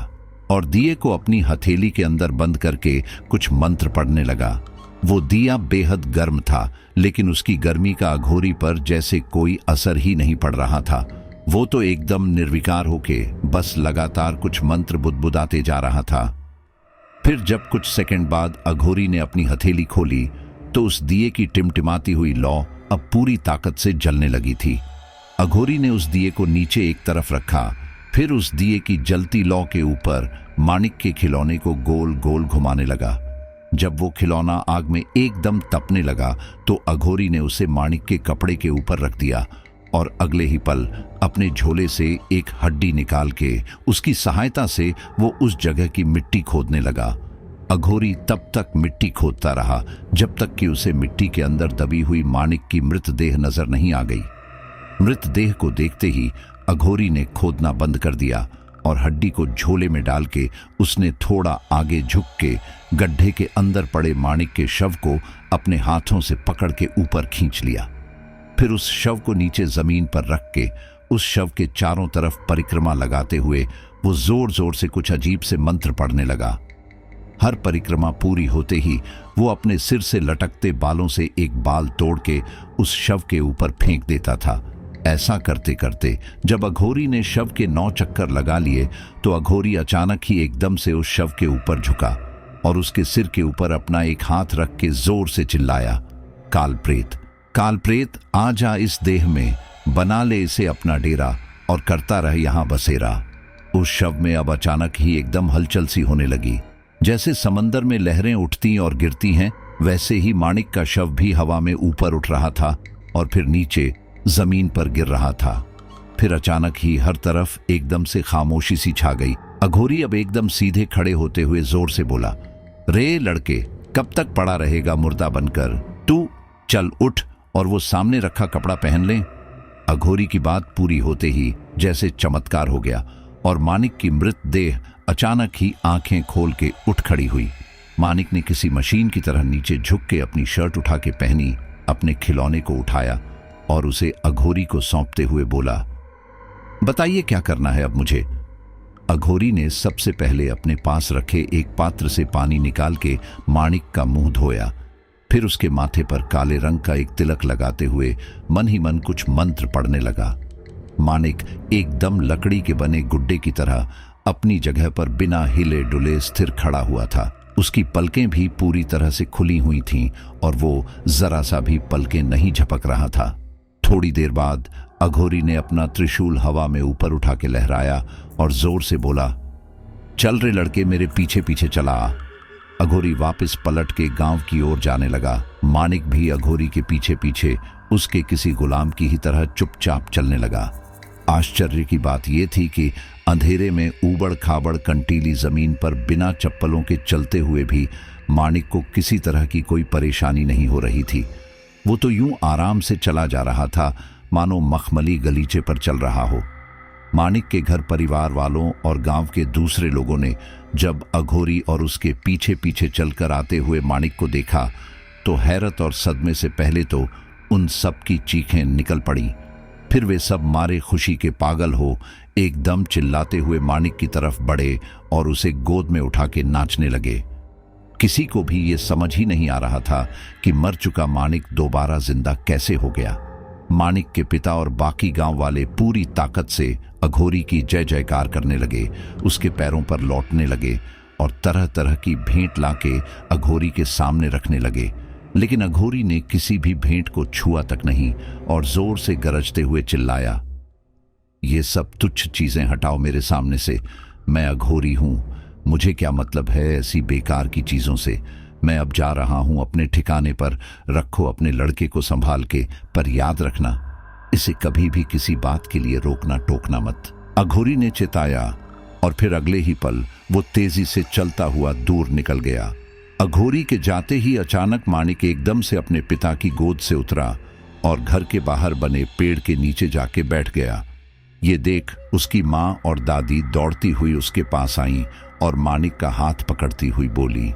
और दिए को अपनी हथेली के अंदर बंद करके कुछ मंत्र पढ़ने लगा। वो दिया बेहद गर्म था, लेकिन उसकी गर्मी का अघोरी पर जैसे कोई असर ही नहीं पड़ रहा था। वो तो एकदम निर्विकार होके बस लगातार कुछ मंत्र बुदबुदाते जा रहा था। फिर जब कुछ सेकंड बाद अघोरी ने अपनी हथेली खोली तो उस दिए की टिमटिमाती हुई लौ अब पूरी ताकत से जलने लगी थी। अघोरी ने उस दिए को नीचे एक तरफ रखा, फिर उस दिए की जलती लौ के ऊपर मानिक के खिलौने को गोल गोल घुमाने लगा। जब वो खिलौना आग में एकदम तपने लगा तो अघोरी ने उसे माणिक के कपड़े के ऊपर रख दिया और अगले ही पल अपने झोले से एक हड्डी निकाल के उसकी सहायता से वो उस जगह की मिट्टी खोदने लगा। अघोरी तब तक मिट्टी खोदता रहा जब तक कि उसे मिट्टी के अंदर दबी हुई माणिक की मृतदेह नजर नहीं आ गई। मृतदेह को देखते ही अघोरी ने खोदना बंद कर दिया और हड्डी को झोले में डाल के उसने थोड़ा आगे झुक के गड्ढे के अंदर पड़े माणिक के शव को अपने हाथों से पकड़ के ऊपर खींच लिया। फिर उस शव को नीचे जमीन पर रख के उस शव के चारों तरफ परिक्रमा लगाते हुए वो जोर जोर से कुछ अजीब से मंत्र पढ़ने लगा। हर परिक्रमा पूरी होते ही वो अपने सिर से लटकते बालों से एक बाल तोड़ के उस शव के ऊपर फेंक देता था। ऐसा करते करते जब अघोरी ने शव के 9 चक्कर लगा लिए तो अघोरी अचानक ही एकदम से उस शव के ऊपर झुका और उसके सिर के ऊपर अपना एक हाथ रख के जोर से चिल्लाया, कालप्रेत, कालप्रेत, आ जा इस देह में, बना ले इसे अपना डेरा और करता रह यहां बसेरा। उस शव में अब अचानक ही एकदम हलचल सी होने लगी। जैसे समंदर में लहरें उठती और गिरती हैं, वैसे ही माणिक का शव भी हवा में ऊपर उठ रहा था और फिर नीचे जमीन पर गिर रहा था। फिर अचानक ही हर तरफ एकदम से खामोशी सी छा गई। अघोरी अब एकदम सीधे खड़े होते हुए जोर से बोला, रे लड़के, कब तक पड़ा रहेगा मुर्दा बनकर? तू चल उठ और वो सामने रखा कपड़ा पहन ले। अघोरी की बात पूरी होते ही जैसे चमत्कार हो गया और माणिक की मृतदेह अचानक ही आंखें खोल के उठ खड़ी हुई। माणिक ने किसी मशीन की तरह नीचे झुक के अपनी शर्ट उठा के पहनी, अपने खिलौने को उठाया और उसे अघोरी को सौंपते हुए बोला, बताइए क्या करना है अब मुझे? अघोरी ने सबसे पहले अपने पास रखे एक पात्र से पानी निकाल के माणिक का मुंह धोया। फिर उसके माथे पर काले रंग का एक तिलक लगाते हुए मन ही मन कुछ मंत्र पढ़ने लगा। माणिक एकदम लकड़ी के बने गुड्डे की तरह अपनी जगह पर बिना हिले डुले स्थिर खड़ा हुआ था। उसकी पलकें भी पूरी तरह से खुली हुई थीं और वो जरा सा भी पलकें नहीं झपक रहा था। थोड़ी देर बाद अघोरी ने अपना त्रिशूल हवा में ऊपर उठा के लहराया और जोर से बोला, चल रे लड़के, मेरे पीछे पीछे चला आ। अघोरी वापस पलट के गांव की ओर जाने लगा। माणिक भी अघोरी के पीछे पीछे उसके किसी गुलाम की ही तरह चुपचाप चलने लगा। आश्चर्य की बात यह थी कि अंधेरे में ऊबड़ खाबड़ कंटीली जमीन पर बिना चप्पलों के चलते हुए भी माणिक को किसी तरह की कोई परेशानी नहीं हो रही थी। वो तो यूं आराम से चला जा रहा था मानो मखमली गलीचे पर चल रहा हो। माणिक के घर परिवार वालों और गांव के दूसरे लोगों ने जब अघोरी और उसके पीछे पीछे चलकर आते हुए माणिक को देखा तो हैरत और सदमे से पहले तो उन सब की चीखें निकल पड़ी। फिर वे सब मारे खुशी के पागल हो एकदम चिल्लाते हुए माणिक की तरफ बढ़े और उसे गोद में उठा के नाचने लगे। किसी को भी ये समझ ही नहीं आ रहा था कि मर चुका माणिक दोबारा जिंदा कैसे हो गया। माणिक के पिता और बाकी गांव वाले पूरी ताकत से अघोरी की जय जयकार करने लगे, उसके पैरों पर लौटने लगे और तरह तरह की भेंट लाके अघोरी के सामने रखने लगे। लेकिन अघोरी ने किसी भी भेंट को छुआ तक नहीं और जोर से गरजते हुए चिल्लाया, ये सब तुच्छ चीजें हटाओ मेरे सामने से। मैं अघोरी हूं, मुझे क्या मतलब है ऐसी बेकार की चीजों से। मैं अब जा रहा हूं अपने ठिकाने पर। रखो अपने लड़के को संभाल के, पर याद रखना इसे कभी भी किसी बात के लिए रोकना टोकना मत। अघोरी ने चिताया और फिर अगले ही पल वो तेजी से चलता हुआ दूर निकल गया। अघोरी के जाते ही अचानक माणिक एकदम से अपने पिता की गोद से उतरा और घर के बाहर बने पेड़ के नीचे जाके बैठ गया। ये देख उसकी माँ और दादी दौड़ती हुई उसके पास आईं और माणिक का हाथ पकड़ती हुई बोली,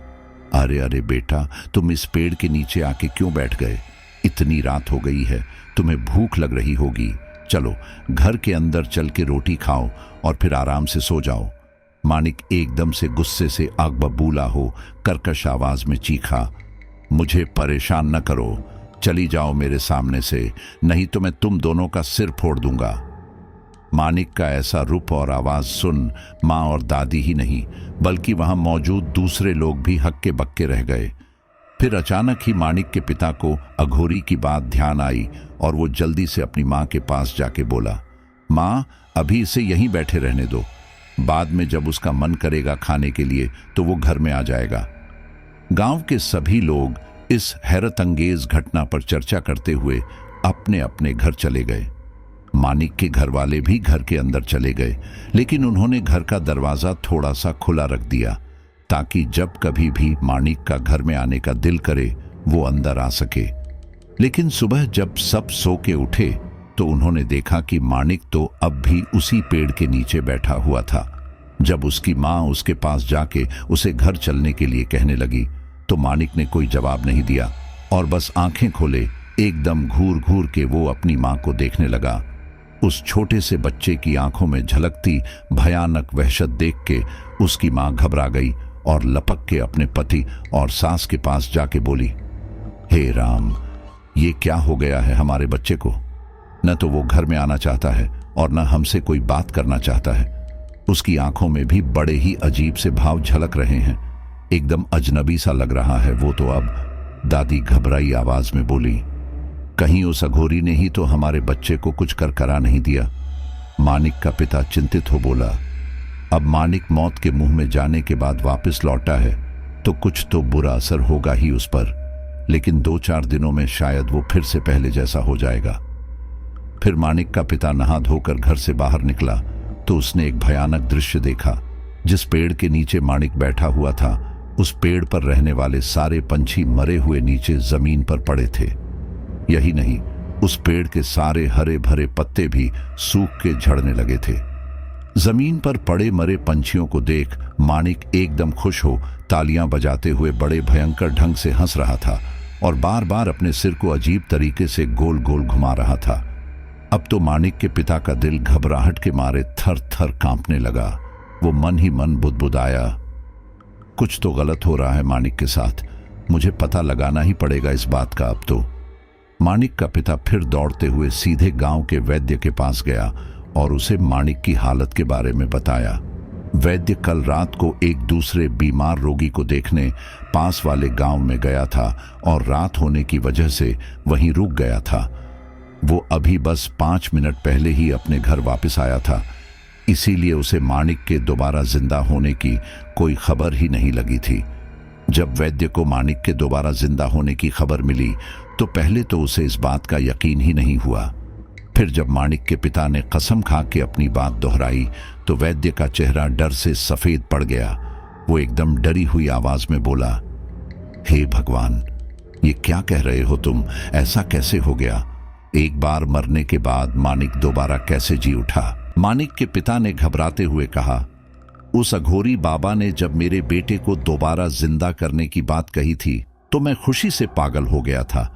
अरे अरे बेटा, तुम इस पेड़ के नीचे आके क्यों बैठ गए? इतनी रात हो गई है, तुम्हें भूख लग रही होगी। चलो घर के अंदर चल के रोटी खाओ और फिर आराम से सो जाओ। माणिक एकदम से गुस्से से आग बबूला हो कर्कश आवाज में चीखा, मुझे परेशान न करो, चली जाओ मेरे सामने से, नहीं तो मैं तुम दोनों का सिर फोड़ दूंगा। माणिक का ऐसा रूप और आवाज सुन माँ और दादी ही नहीं बल्कि वहां मौजूद दूसरे लोग भी हक्के बक्के रह गए। फिर अचानक ही माणिक के पिता को अघोरी की बात ध्यान आई और वो जल्दी से अपनी माँ के पास जाके बोला, माँ अभी इसे यहीं बैठे रहने दो, बाद में जब उसका मन करेगा खाने के लिए तो वो घर में आ जाएगा। गांव के सभी लोग इस हैरत अंगेज घटना पर चर्चा करते हुए अपने अपने घर चले गए। मानिक के घर वाले भी घर के अंदर चले गए, लेकिन उन्होंने घर का दरवाजा थोड़ा सा खुला रख दिया ताकि जब कभी भी मानिक का घर में आने का दिल करे वो अंदर आ सके। लेकिन सुबह जब सब सो के उठे तो उन्होंने देखा कि मानिक तो अब भी उसी पेड़ के नीचे बैठा हुआ था। जब उसकी माँ उसके पास जाके उसे घर चलने के लिए कहने लगी तो मानिक ने कोई जवाब नहीं दिया और बस आंखें खोले एकदम घूर घूर के वो अपनी माँ को देखने लगा। उस छोटे से बच्चे की आंखों में झलकती भयानक वहशत देख के उसकी माँ घबरा गई और लपक के अपने पति और सास के पास जाके बोली, हे राम, ये क्या हो गया है हमारे बच्चे को? न तो वो घर में आना चाहता है और न हमसे कोई बात करना चाहता है। उसकी आंखों में भी बड़े ही अजीब से भाव झलक रहे हैं, एकदम अजनबी सा लग रहा है वो तो अब। दादी घबराई आवाज में बोली, कहीं उस अघोरी ने ही तो हमारे बच्चे को कुछ कर करा नहीं दिया। मानिक का पिता चिंतित हो बोला, अब मानिक मौत के मुंह में जाने के बाद वापस लौटा है तो कुछ तो बुरा असर होगा ही उस पर, लेकिन 2-4 दिनों में शायद वो फिर से पहले जैसा हो जाएगा। फिर मानिक का पिता नहा धोकर घर से बाहर निकला तो उसने एक भयानक दृश्य देखा। जिस पेड़ के नीचे मानिक बैठा हुआ था, उस पेड़ पर रहने वाले सारे पंछी मरे हुए नीचे जमीन पर पड़े थे। यही नहीं, उस पेड़ के सारे हरे भरे पत्ते भी सूख के झड़ने लगे थे। जमीन पर पड़े मरे पंछियों को देख मानिक एकदम खुश हो तालियां बजाते हुए बड़े भयंकर ढंग से हंस रहा था और बार बार अपने सिर को अजीब तरीके से गोल गोल घुमा रहा था। अब तो मानिक के पिता का दिल घबराहट के मारे थर थर कांपने लगा। वो मन ही मन बुदबुदाया, कुछ तो गलत हो रहा है मानिक के साथ, मुझे पता लगाना ही पड़ेगा इस बात का अब तो। मानिक का पिता फिर दौड़ते हुए सीधे गांव के वैद्य के पास गया और उसे मानिक की हालत के बारे में बताया। वैद्य कल रात को एक दूसरे बीमार रोगी को देखने पास वाले गांव में गया था और रात होने की वजह से वहीं रुक गया था। वो अभी बस 5 मिनट पहले ही अपने घर वापस आया था, इसीलिए उसे मानिक के दोबारा जिंदा होने की कोई खबर ही नहीं लगी थी। जब वैद्य को मानिक के दोबारा जिंदा होने की खबर मिली तो पहले तो उसे इस बात का यकीन ही नहीं हुआ। फिर जब मानिक के पिता ने कसम खा के अपनी बात दोहराई तो वैद्य का चेहरा डर से सफेद पड़ गया। वो एकदम डरी हुई आवाज में बोला, हे भगवान, ये क्या कह रहे हो तुम? ऐसा कैसे हो गया? एक बार मरने के बाद मानिक दोबारा कैसे जी उठा? मानिक के पिता ने घबराते हुए कहा, उस अघोरी बाबा ने जब मेरे बेटे को दोबारा जिंदा करने की बात कही थी तो मैं खुशी से पागल हो गया था,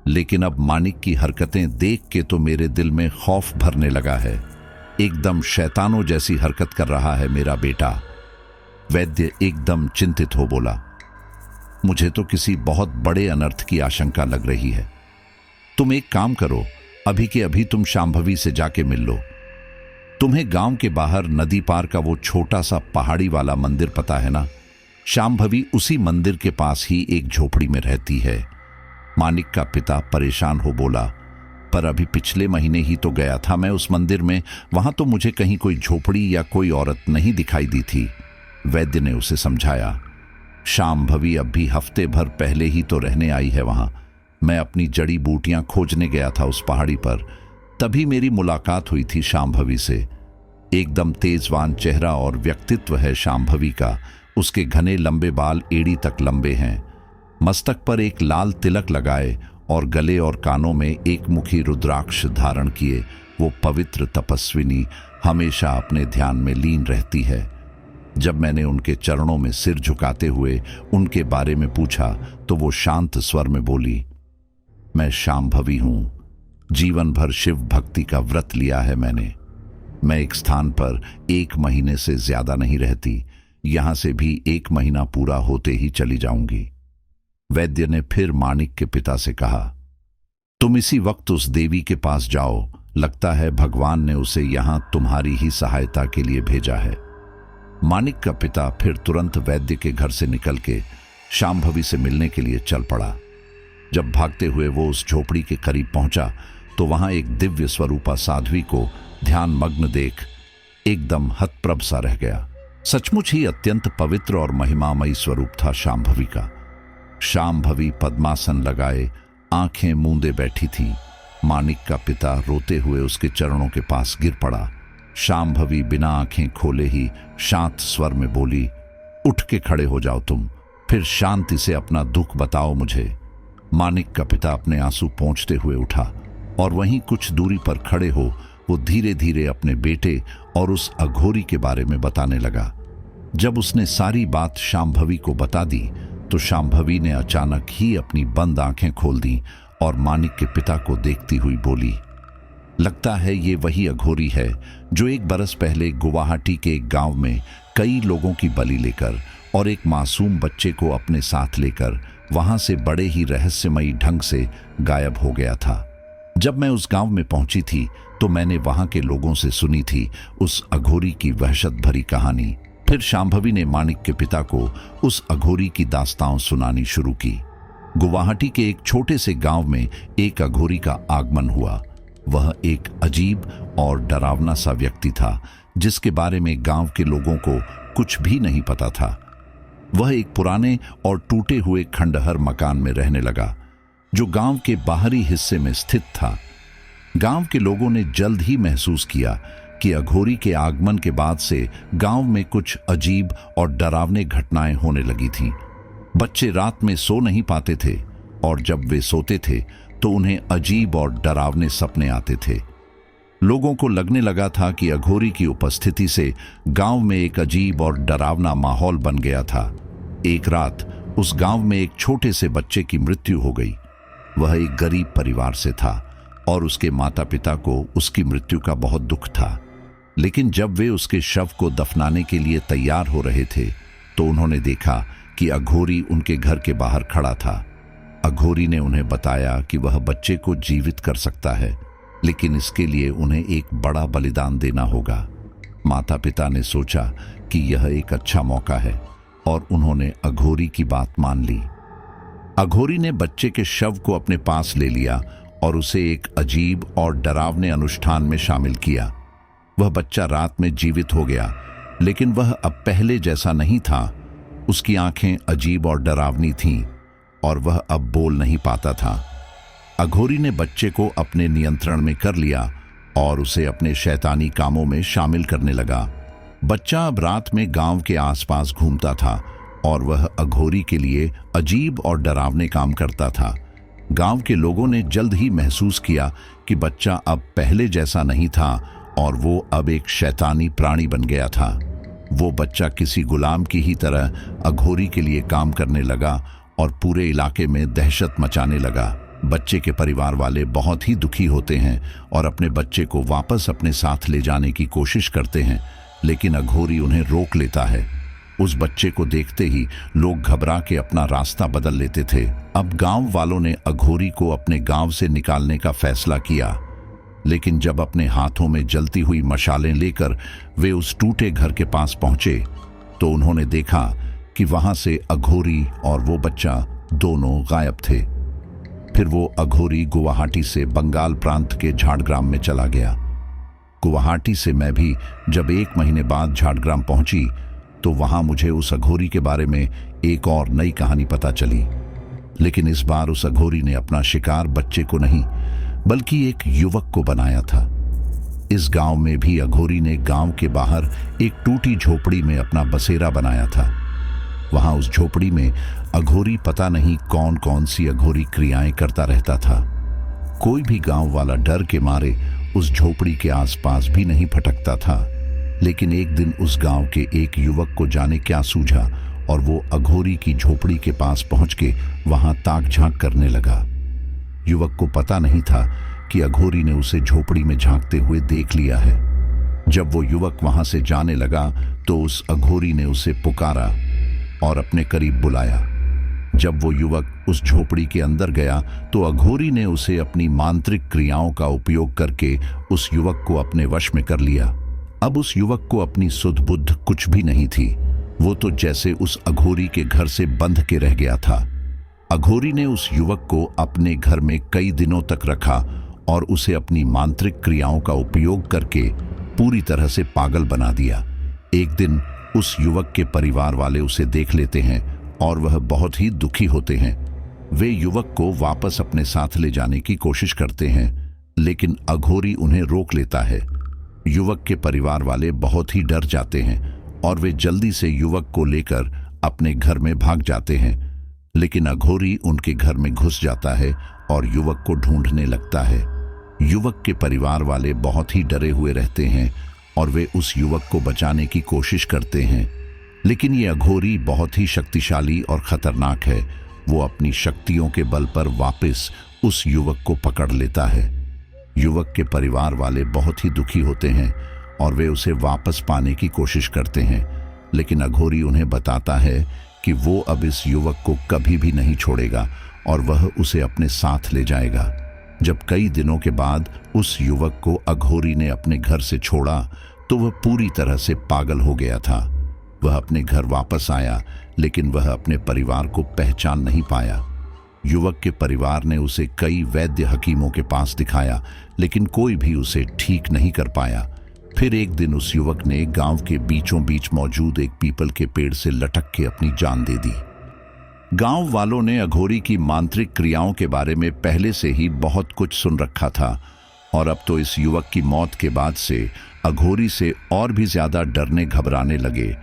लेकिन अब मानिक की हरकतें देख के तो मेरे दिल में खौफ भरने लगा है। एकदम शैतानों जैसी हरकत कर रहा है मेरा बेटा। वैद्य एकदम चिंतित हो बोला, मुझे तो किसी बहुत बड़े अनर्थ की आशंका लग रही है। तुम एक काम करो, अभी के अभी तुम शांभवी से जाके मिल लो। तुम्हें गांव के बाहर नदी पार का वो छोटा सा पहाड़ी वाला मंदिर पता है ना? शांभवी उसी मंदिर के पास ही एक झोपड़ी में रहती है। मानिक का पिता परेशान हो बोला, पर अभी पिछले महीने ही तो गया था मैं उस मंदिर में, वहां तो मुझे कहीं कोई झोपड़ी या कोई औरत नहीं दिखाई दी थी। वैद्य ने उसे समझाया, शांभवी अब भी हफ्ते भर पहले ही तो रहने आई है वहां। मैं अपनी जड़ी बूटियां खोजने गया था उस पहाड़ी पर, तभी मेरी मुलाकात हुई थी शांभवी से। एकदम तेजवान चेहरा और व्यक्तित्व है शांभवी का। उसके घने लंबे बाल एड़ी तक लंबे हैं, मस्तक पर एक लाल तिलक लगाए और गले और कानों में एक मुखी रुद्राक्ष धारण किए वो पवित्र तपस्विनी हमेशा अपने ध्यान में लीन रहती है। जब मैंने उनके चरणों में सिर झुकाते हुए उनके बारे में पूछा तो वो शांत स्वर में बोली, मैं शांभवी हूं, जीवन भर शिव भक्ति का व्रत लिया है मैंने। मैं एक स्थान पर 1 महीने से ज्यादा नहीं रहती, यहां से भी 1 महीना पूरा होते ही चली जाऊंगी। वैद्य ने फिर मानिक के पिता से कहा, तुम इसी वक्त उस देवी के पास जाओ, लगता है भगवान ने उसे यहां तुम्हारी ही सहायता के लिए भेजा है। मानिक का पिता फिर तुरंत वैद्य के घर से निकल के शांभवी से मिलने के लिए चल पड़ा। जब भागते हुए वो उस झोपड़ी के करीब पहुंचा तो वहां एक दिव्य स्वरूपा साध्वी को ध्यान मग्न देख एकदम हतप्रभ सा रह गया। सचमुच ही अत्यंत पवित्र और महिमामयी स्वरूप था शांभवी का। शांभवी पद्मासन लगाए आंखें मूंदे बैठी थी। मानिक का पिता रोते हुए उसके चरणों के पास गिर पड़ा। शांभवी बिना आंखें खोले ही शांत स्वर में बोली, उठ के खड़े हो जाओ तुम, फिर शांति से अपना दुख बताओ मुझे। मानिक का पिता अपने आंसू पोंछते हुए उठा और वहीं कुछ दूरी पर खड़े हो वो धीरे धीरे अपने बेटे और उस अघोरी के बारे में बताने लगा। जब उसने सारी बात शांभवी को बता दी तो शांभवी ने अचानक ही अपनी बंद आंखें खोल दी और मानिक के पिता को देखती हुई बोली, लगता है ये वही अघोरी है जो 1 बरस पहले गुवाहाटी के एक गांव में कई लोगों की बलि लेकर और एक मासूम बच्चे को अपने साथ लेकर वहां से बड़े ही रहस्यमयी ढंग से गायब हो गया था। जब मैं उस गांव में पहुंची थी तो मैंने वहां के लोगों से सुनी थी उस अघोरी की वहशत भरी कहानी। फिर शांभवी ने मानिक के पिता को उस अघोरी की दास्तान सुनानी शुरू की। गुवाहाटी के एक छोटे से गांव में एक अघोरी का आगमन हुआ। वह एक अजीब और डरावना सा व्यक्ति था जिसके बारे में गांव के लोगों को कुछ भी नहीं पता था। वह एक पुराने और टूटे हुए खंडहर मकान में रहने लगा जो गांव के बाहरी हिस्से में स्थित था। गांव के लोगों ने जल्द ही महसूस किया कि अघोरी के आगमन के बाद से गांव में कुछ अजीब और डरावने घटनाएं होने लगी थीं। बच्चे रात में सो नहीं पाते थे और जब वे सोते थे तो उन्हें अजीब और डरावने सपने आते थे। लोगों को लगने लगा था कि अघोरी की उपस्थिति से गांव में एक अजीब और डरावना माहौल बन गया था। एक रात उस गांव में एक छोटे से बच्चे की मृत्यु हो गई। वह एक गरीब परिवार से था और उसके माता पिता को उसकी मृत्यु का बहुत दुख था। लेकिन जब वे उसके शव को दफनाने के लिए तैयार हो रहे थे तो उन्होंने देखा कि अघोरी उनके घर के बाहर खड़ा था। अघोरी ने उन्हें बताया कि वह बच्चे को जीवित कर सकता है, लेकिन इसके लिए उन्हें एक बड़ा बलिदान देना होगा। माता पिता ने सोचा कि यह एक अच्छा मौका है और उन्होंने अघोरी की बात मान ली। अघोरी ने बच्चे के शव को अपने पास ले लिया और उसे एक अजीब और डरावने अनुष्ठान में शामिल किया। वह बच्चा रात में जीवित हो गया, लेकिन वह अब पहले जैसा नहीं था। उसकी आंखें अजीब और डरावनी थीं और वह अब बोल नहीं पाता था। अघोरी ने बच्चे को अपने नियंत्रण में कर लिया और उसे अपने शैतानी कामों में शामिल करने लगा। बच्चा अब रात में गांव के आसपास घूमता था और वह अघोरी के लिए अजीब और डरावने काम करता था। गांव के लोगों ने जल्द ही महसूस किया कि बच्चा अब पहले जैसा नहीं था और वो अब एक शैतानी प्राणी बन गया था। वो बच्चा किसी गुलाम की ही तरह अघोरी के लिए काम करने लगा और पूरे इलाके में दहशत मचाने लगा। बच्चे के परिवार वाले बहुत ही दुखी होते हैं और अपने बच्चे को वापस अपने साथ ले जाने की कोशिश करते हैं, लेकिन अघोरी उन्हें रोक लेता है। उस बच्चे को देखते ही लोग घबरा के अपना रास्ता बदल लेते थे। अब गांव वालों ने अघोरी को अपने गांव से निकालने का फैसला किया, लेकिन जब अपने हाथों में जलती हुई मशालें लेकर वे उस टूटे घर के पास पहुंचे तो उन्होंने देखा कि वहां से अघोरी और वो बच्चा दोनों गायब थे। फिर वो अघोरी गुवाहाटी से बंगाल प्रांत के झाड़ग्राम में चला गया। गुवाहाटी से मैं भी जब 1 महीने बाद झाड़ग्राम पहुंची तो वहां मुझे उस अघोरी के बारे में एक और नई कहानी पता चली। लेकिन इस बार उस अघोरी ने अपना शिकार बच्चे को नहीं बल्कि एक युवक को बनाया था। इस गांव में भी अघोरी ने गांव के बाहर एक टूटी झोपड़ी में अपना बसेरा बनाया था। वहां उस झोपड़ी में अघोरी पता नहीं कौन कौन सी अघोरी क्रियाएं करता रहता था। कोई भी गांव वाला डर के मारे उस झोपड़ी के आसपास भी नहीं भटकता था। लेकिन एक दिन उस गांव के एक युवक को जाने क्या सूझा और वो अघोरी की झोपड़ी के पास पहुंच के वहां ताक झांक करने लगा। युवक को पता नहीं था कि अघोरी ने उसे झोपड़ी में झांकते हुए देख लिया है। जब वो युवक वहां से जाने लगा तो उस अघोरी ने उसे पुकारा और अपने करीब बुलाया। जब वो युवक उस झोपड़ी के अंदर गया तो अघोरी ने उसे अपनी मांत्रिक क्रियाओं का उपयोग करके उस युवक को अपने वश में कर लिया। अब उस युवक को अपनी सुध बुद्ध कुछ भी नहीं थी। वो तो जैसे उस अघोरी के घर से बंध के रह गया था। अघोरी ने उस युवक को अपने घर में कई दिनों तक रखा और उसे अपनी मांत्रिक क्रियाओं का उपयोग करके पूरी तरह से पागल बना दिया। एक दिन उस युवक के परिवार वाले उसे देख लेते हैं और वह बहुत ही दुखी होते हैं। वे युवक को वापस अपने साथ ले जाने की कोशिश करते हैं, लेकिन अघोरी उन्हें रोक लेता है। युवक के परिवार वाले बहुत ही डर जाते हैं और वे जल्दी से युवक को लेकर अपने घर में भाग जाते हैं, लेकिन अघोरी उनके घर में घुस जाता है और युवक को ढूंढने लगता है। युवक के परिवार वाले बहुत ही डरे हुए रहते हैं और वे उस युवक को बचाने की कोशिश करते हैं, लेकिन ये अघोरी बहुत ही शक्तिशाली और खतरनाक है। वो अपनी शक्तियों के बल पर वापस उस युवक को पकड़ लेता है। युवक के परिवार वाले बहुत ही दुखी होते हैं और वे उसे वापस पाने की कोशिश करते हैं, लेकिन अघोरी उन्हें बताता है कि वो अब इस युवक को कभी भी नहीं छोड़ेगा और वह उसे अपने साथ ले जाएगा। जब कई दिनों के बाद उस युवक को अघोरी ने अपने घर से छोड़ा तो वह पूरी तरह से पागल हो गया था। वह अपने घर वापस आया, लेकिन वह अपने परिवार को पहचान नहीं पाया। युवक के परिवार ने उसे कई वैद्य हकीमों के पास दिखाया, लेकिन कोई भी उसे ठीक नहीं कर पाया। फिर एक दिन उस युवक ने गांव के बीचों बीच मौजूद एक पीपल के पेड़ से लटक के अपनी जान दे दी। गांव वालों ने अघोरी की मांत्रिक क्रियाओं के बारे में पहले से ही बहुत कुछ सुन रखा था और अब तो इस युवक की मौत के बाद से अघोरी से और भी ज्यादा डरने घबराने लगे।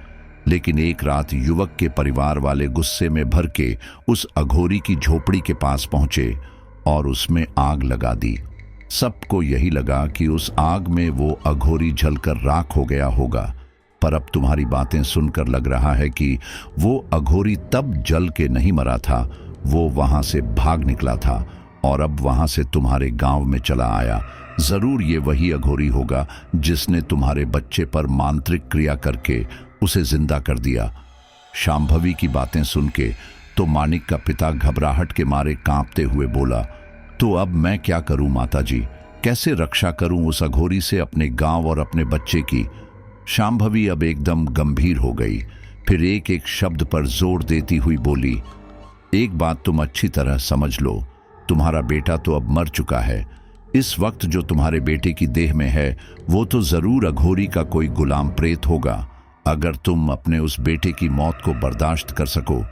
लेकिन एक रात युवक के परिवार वाले गुस्से में भर के उस अघोरी की झोपड़ी के पास पहुंचे और उसमें आग लगा दी। सबको यही लगा कि उस आग में वो अघोरी जलकर राख हो गया होगा, पर अब तुम्हारी बातें सुनकर लग रहा है कि वो अघोरी तब जल के नहीं मरा था, वो वहां से भाग निकला था और अब वहां से तुम्हारे गांव में चला आया। जरूर ये वही अघोरी होगा जिसने तुम्हारे बच्चे पर मांत्रिक क्रिया करके उसे जिंदा कर दिया। शांभवी की बातें सुन के तो मानिक का पिता घबराहट के मारे कांपते हुए बोला, तो अब मैं क्या करूं माताजी? कैसे रक्षा करूं उस अघोरी से अपने गांव और अपने बच्चे की? शांभवी अब एकदम गंभीर हो गई। फिर एक एक शब्द पर जोर देती हुई बोली, एक बात तुम अच्छी तरह समझ लो, तुम्हारा बेटा तो अब मर चुका है। इस वक्त जो तुम्हारे बेटे की देह में है वो तो जरूर अघोरी का कोई गुलाम प्रेत होगा। अगर तुम अपने उस बेटे की मौत को बर्दाश्त कर सको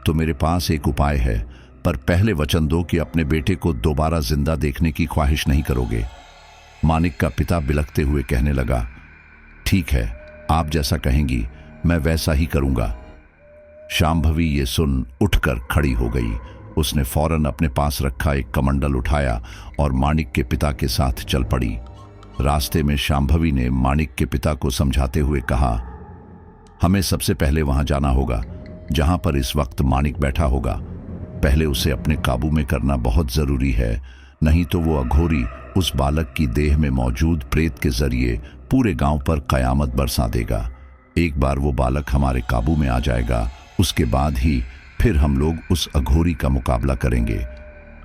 तो मेरे पास एक उपाय है, पर पहले वचन दो कि अपने बेटे को दोबारा जिंदा देखने की ख्वाहिश नहीं करोगे। मानिक का पिता बिलखते हुए कहने लगा, ठीक है, आप जैसा कहेंगी मैं वैसा ही करूंगा। शांभवी ये सुन उठकर खड़ी हो गई। उसने फौरन अपने पास रखा एक कमंडल उठाया और मानिक के पिता के साथ चल पड़ी। रास्ते में शांभवी ने मानिक के पिता को समझाते हुए कहा, हमें सबसे पहले वहां जाना होगा जहां पर इस वक्त मानिक बैठा होगा। पहले उसे अपने काबू में करना बहुत जरूरी है, नहीं तो वो अघोरी उस बालक की देह में मौजूद प्रेत के जरिए पूरे गांव पर कयामत बरसा देगा। एक बार वो बालक हमारे काबू में आ जाएगा, उसके बाद ही फिर हम लोग उस अघोरी का मुकाबला करेंगे।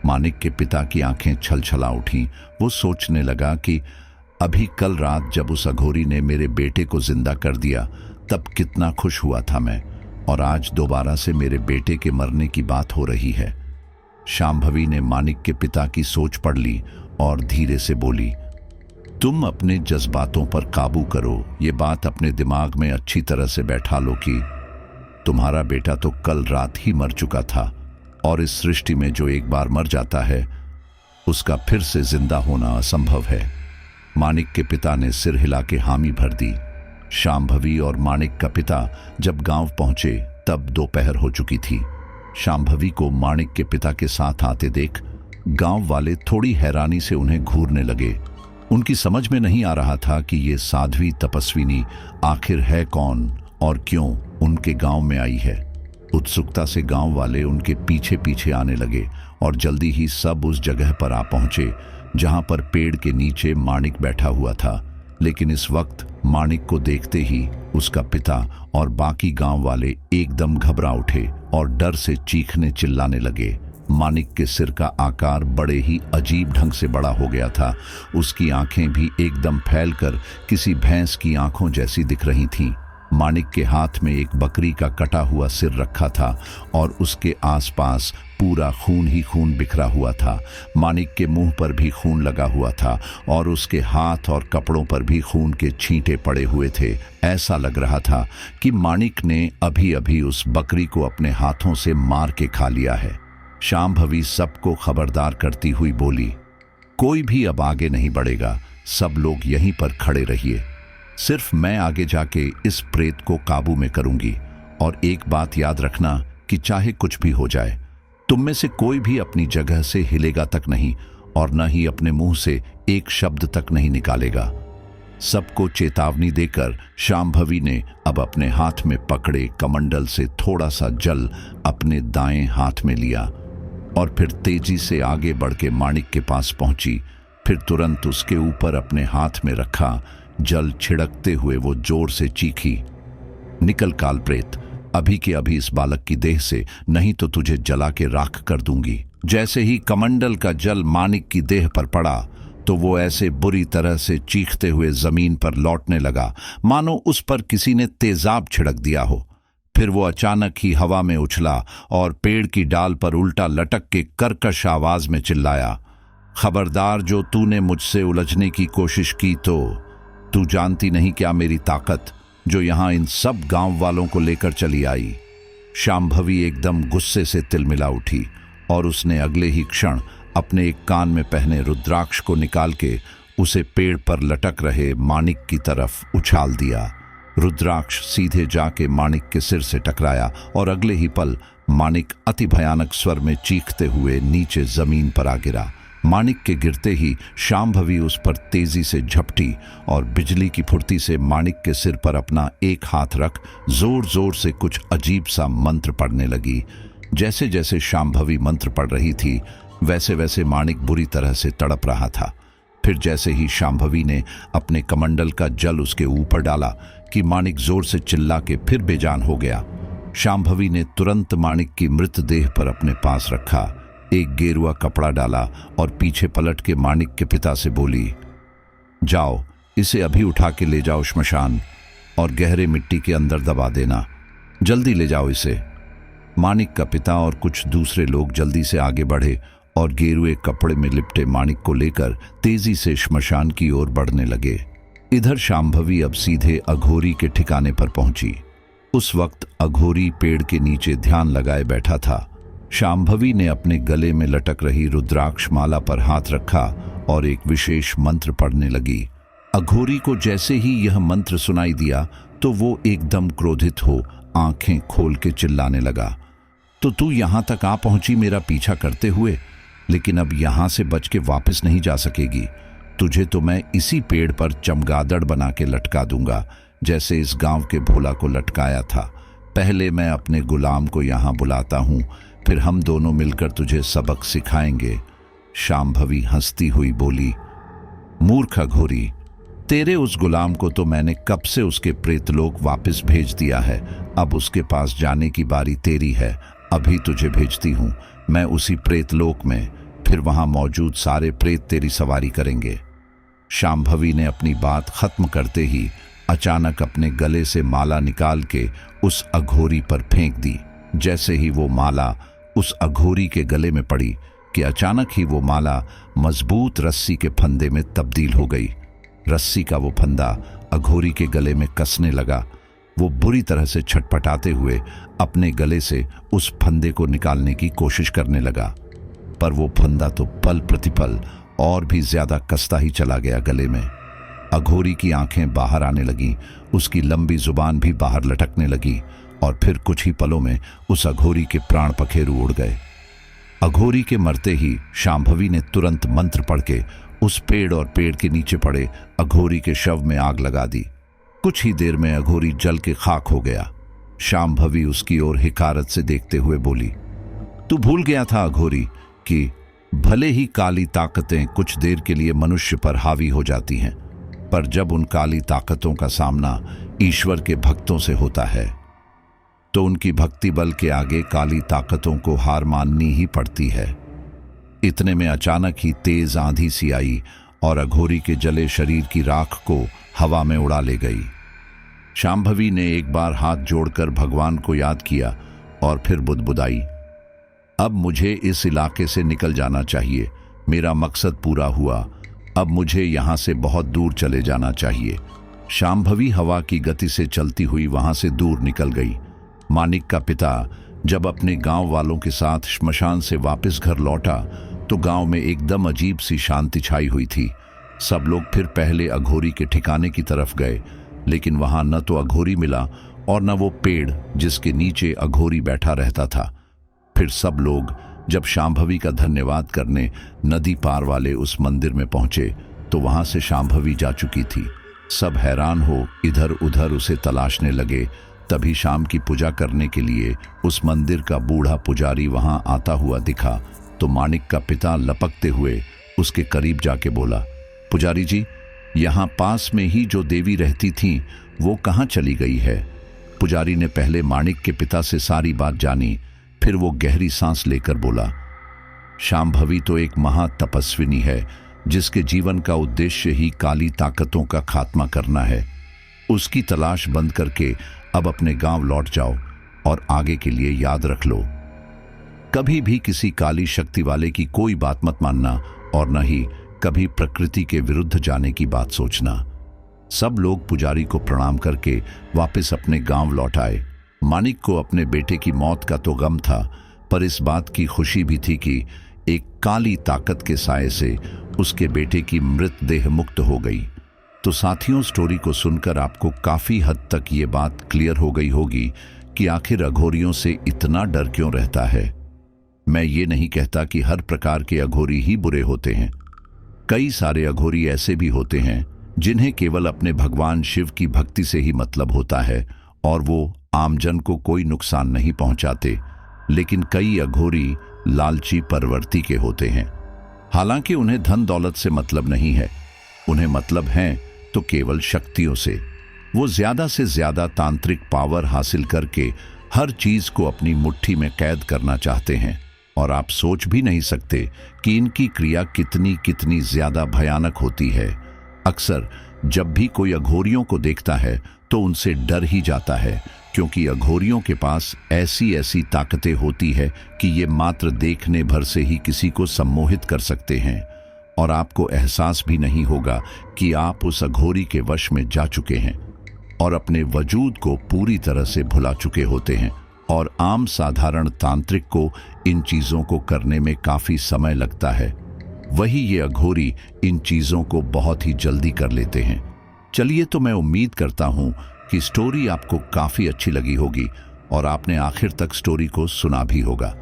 मानिक के पिता की आंखें छलछला उठी। वो सोचने लगा कि अभी कल रात जब उस अघोरी ने मेरे बेटे को जिंदा कर दिया तब कितना खुश हुआ था मैं, और आज दोबारा से मेरे बेटे के मरने की बात हो रही है। शांभवी ने मानिक के पिता की सोच पढ़ ली और धीरे से बोली, तुम अपने जज्बातों पर काबू करो। ये बात अपने दिमाग में अच्छी तरह से बैठा लो कि तुम्हारा बेटा तो कल रात ही मर चुका था और इस सृष्टि में जो एक बार मर जाता है उसका फिर से जिंदा होना असंभव है। मानिक के पिता ने सिर हिला के हामी भर दी। शांभवी और मानिक का पिता जब गांव पहुंचे तब दोपहर हो चुकी थी। शांभवी को मानिक के पिता के साथ आते देख गांव वाले थोड़ी हैरानी से उन्हें घूरने लगे। उनकी समझ में नहीं आ रहा था कि ये साध्वी तपस्विनी आखिर है कौन और क्यों उनके गांव में आई है। उत्सुकता से गांव वाले उनके पीछे पीछे आने लगे और जल्दी ही सब उस जगह पर आ पहुंचे जहां पर पेड़ के नीचे मानिक बैठा हुआ था। लेकिन इस वक्त मानिक को देखते ही उसका पिता और बाकी गांव वाले एकदम घबरा उठे और डर से चीखने चिल्लाने लगे। मानिक के सिर का आकार बड़े ही अजीब ढंग से बड़ा हो गया था। उसकी आंखें भी एकदम फैलकर किसी भैंस की आंखों जैसी दिख रही थीं। मानिक के हाथ में एक बकरी का कटा हुआ सिर रखा था और उसके आसपास पूरा खून ही खून बिखरा हुआ था। मानिक के मुंह पर भी खून लगा हुआ था और उसके हाथ और कपड़ों पर भी खून के छींटे पड़े हुए थे। ऐसा लग रहा था कि मानिक ने अभी अभी उस बकरी को अपने हाथों से मार के खा लिया है। शांभवी सबको खबरदार करती हुई बोली, कोई भी अब आगे नहीं बढ़ेगा, सब लोग यहीं पर खड़े रहिए। सिर्फ मैं आगे जाके इस प्रेत को काबू में करूंगी। और एक बात याद रखना कि चाहे कुछ भी हो जाए, तुम में से कोई भी अपनी जगह से हिलेगा तक नहीं और न ही अपने मुंह से एक शब्द तक नहीं निकालेगा। सबको चेतावनी देकर शांभवी ने अब अपने हाथ में पकड़े कमंडल से थोड़ा सा जल अपने दाएं हाथ में लिया और फिर तेजी से आगे बढ़ के माणिक के पास पहुंची। फिर तुरंत उसके ऊपर अपने हाथ में रखा जल छिड़कते हुए वो जोर से चीखी, निकल कालप्रेत, अभी के अभी इस बालक की देह से, नहीं तो तुझे जला के राख कर दूंगी। जैसे ही कमंडल का जल मानिक की देह पर पड़ा तो वो ऐसे बुरी तरह से चीखते हुए जमीन पर लौटने लगा मानो उस पर किसी ने तेजाब छिड़क दिया हो। फिर वो अचानक ही हवा में उछला और पेड़ की डाल पर उल्टा लटक के कर्कश आवाज में चिल्लाया, खबरदार, जो तूने मुझसे उलझने की कोशिश की तो तू जानती नहीं क्या मेरी ताकत, जो यहां इन सब गांव वालों को लेकर चली आई। शांभवी एकदम गुस्से से तिलमिला उठी और उसने अगले ही क्षण अपने एक कान में पहने रुद्राक्ष को निकाल के उसे पेड़ पर लटक रहे माणिक की तरफ उछाल दिया। रुद्राक्ष सीधे जाके माणिक के सिर से टकराया और अगले ही पल माणिक अति भयानक स्वर में चीखते हुए नीचे जमीन पर आ गिरा। माणिक के गिरते ही शांभवी उस पर तेजी से झपटी और बिजली की फुर्ती से माणिक के सिर पर अपना एक हाथ रख जोर जोर से कुछ अजीब सा मंत्र पढ़ने लगी। जैसे जैसे शांभवी मंत्र पढ़ रही थी वैसे वैसे माणिक बुरी तरह से तड़प रहा था। फिर जैसे ही शांभवी ने अपने कमंडल का जल उसके ऊपर डाला कि माणिक जोर से चिल्ला के फिर बेजान हो गया। शांभवी ने तुरंत माणिक की मृतदेह पर अपने पास रखा, एक गेरुआ कपड़ा डाला और पीछे पलट के माणिक के पिता से बोली, जाओ इसे अभी उठा के ले जाओ श्मशान और गहरे मिट्टी के अंदर दबा देना, जल्दी ले जाओ इसे। माणिक का पिता और कुछ दूसरे लोग जल्दी से आगे बढ़े और गेरुए कपड़े में लिपटे माणिक को लेकर तेजी से श्मशान की ओर बढ़ने लगे। इधर शांभवी अब सीधे अघोरी के ठिकाने पर पहुंची। उस वक्त अघोरी पेड़ के नीचे ध्यान लगाए बैठा था। शांभवी ने अपने गले में लटक रही रुद्राक्ष माला पर हाथ रखा और एक विशेष मंत्र पढ़ने लगी। अघोरी को जैसे ही यह मंत्र सुनाई दिया तो वो एकदम क्रोधित हो आंखें खोल के चिल्लाने लगा, तो तू यहां तक आ पहुंची मेरा पीछा करते हुए, लेकिन अब यहां से बच के वापस नहीं जा सकेगी। तुझे तो मैं इसी पेड़ पर चमगादड़ बना के लटका दूंगा, जैसे इस गांव के भोला को लटकाया था। पहले मैं अपने गुलाम को यहां बुलाता हूं, फिर हम दोनों मिलकर तुझे सबक सिखाएंगे। शांभवी हंसती हुई बोली, मूर्ख अघोरी, तेरे उस गुलाम को तो मैंने कब से उसके प्रेतलोक वापस भेज दिया है। अब उसके पास जाने की बारी तेरी है। अभी तुझे भेजती हूं मैं उसी प्रेतलोक में, फिर वहां मौजूद सारे प्रेत तेरी सवारी करेंगे। शांभवी ने अपनी बात खत्म करते ही अचानक अपने गले से माला निकाल के उस अघोरी पर फेंक दी। जैसे ही वो माला उस अघोरी के गले में पड़ी कि अचानक ही वो माला मजबूत रस्सी के फंदे में तब्दील हो गई। रस्सी का वो फंदा अघोरी के गले में कसने लगा। वो बुरी तरह से छटपटाते हुए अपने गले से उस फंदे को निकालने की कोशिश करने लगा, पर वो फंदा तो पल प्रतिपल और भी ज्यादा कसता ही चला गया गले में। अघोरी की आंखें बाहर आने लगी, उसकी लंबी जुबान भी बाहर लटकने लगी और फिर कुछ ही पलों में उस अघोरी के प्राण पखेरु उड़ गए। अघोरी के मरते ही शांभवी ने तुरंत मंत्र पढ़ के उस पेड़ और पेड़ के नीचे पड़े अघोरी के शव में आग लगा दी। कुछ ही देर में अघोरी जल के खाक हो गया। शांभवी उसकी ओर हिकारत से देखते हुए बोली, तू भूल गया था अघोरी कि भले ही काली ताकतें कुछ देर के लिए मनुष्य पर हावी हो जाती हैं, पर जब उन काली ताकतों का सामना ईश्वर के भक्तों से होता है तो उनकी भक्ति बल के आगे काली ताकतों को हार माननी ही पड़ती है। इतने में अचानक ही तेज आंधी सी आई और अघोरी के जले शरीर की राख को हवा में उड़ा ले गई। शांभवी ने एक बार हाथ जोड़कर भगवान को याद किया और फिर बुदबुदाई, अब मुझे इस इलाके से निकल जाना चाहिए। मेरा मकसद पूरा हुआ। अब मुझे यहाँ से बहुत दूर चले जाना चाहिए। शांभवी हवा की गति से चलती हुई वहां से दूर निकल गई। मानिक का पिता जब अपने गांव वालों के साथ श्मशान से वापस घर लौटा तो गांव में एकदम अजीब सी शांति छाई हुई थी। सब लोग फिर पहले अघोरी के ठिकाने की तरफ गए, लेकिन वहां न तो अघोरी मिला और न वो पेड़ जिसके नीचे अघोरी बैठा रहता था। फिर सब लोग जब शांभवी का धन्यवाद करने नदी पार वाले उस मंदिर में पहुंचे तो वहां से शांभवी जा चुकी थी। सब हैरान हो इधर उधर उसे तलाशने लगे। तभी शाम की पूजा करने के लिए उस मंदिर का बूढ़ा पुजारी वहां आता हुआ दिखा तो मानिक का पिता लपकते हुए उसके करीब जाके बोला, पुजारी जी, यहाँ पास में ही जो देवी रहती थी वो कहाँ चली गई है? पुजारी ने पहले मानिक के पिता से सारी बात जानी। फिर वो गहरी सांस लेकर बोला, शांभवी तो एक महातपस्विनी है जिसके जीवन का उद्देश्य ही काली ताकतों का खात्मा करना है। उसकी तलाश बंद करके अब अपने गांव लौट जाओ और आगे के लिए याद रख लो, कभी भी किसी काली शक्ति वाले की कोई बात मत मानना और न ही कभी प्रकृति के विरुद्ध जाने की बात सोचना। सब लोग पुजारी को प्रणाम करके वापस अपने गांव लौट आए। मानिक को अपने बेटे की मौत का तो गम था, पर इस बात की खुशी भी थी कि एक काली ताकत के साए से उसके बेटे की मृतदेह मुक्त हो गई। तो साथियों, स्टोरी को सुनकर आपको काफी हद तक ये बात क्लियर हो गई होगी कि आखिर अघोरियों से इतना डर क्यों रहता है। मैं ये नहीं कहता कि हर प्रकार के अघोरी ही बुरे होते हैं। कई सारे अघोरी ऐसे भी होते हैं जिन्हें केवल अपने भगवान शिव की भक्ति से ही मतलब होता है और वो आमजन को कोई नुकसान नहीं पहुंचाते। लेकिन कई अघोरी लालची परवर्ती के होते हैं। हालांकि उन्हें धन दौलत से मतलब नहीं है, उन्हें मतलब है तो केवल शक्तियों से। वो ज्यादा से ज्यादा तांत्रिक पावर हासिल करके हर चीज को अपनी मुट्ठी में कैद करना चाहते हैं और आप सोच भी नहीं सकते कि इनकी क्रिया कितनी कितनी ज्यादा भयानक होती है। अक्सर जब भी कोई अघोरियों को देखता है तो उनसे डर ही जाता है, क्योंकि अघोरियों के पास ऐसी ऐसी ताकतें होती है कि ये मात्र देखने भर से ही किसी को सम्मोहित कर सकते हैं और आपको एहसास भी नहीं होगा कि आप उस अघोरी के वश में जा चुके हैं और अपने वजूद को पूरी तरह से भुला चुके होते हैं। और आम साधारण तांत्रिक को इन चीजों को करने में काफी समय लगता है, वही ये अघोरी इन चीजों को बहुत ही जल्दी कर लेते हैं। चलिए, तो मैं उम्मीद करता हूं कि स्टोरी आपको काफी अच्छी लगी होगी और आपने आखिर तक स्टोरी को सुना भी होगा।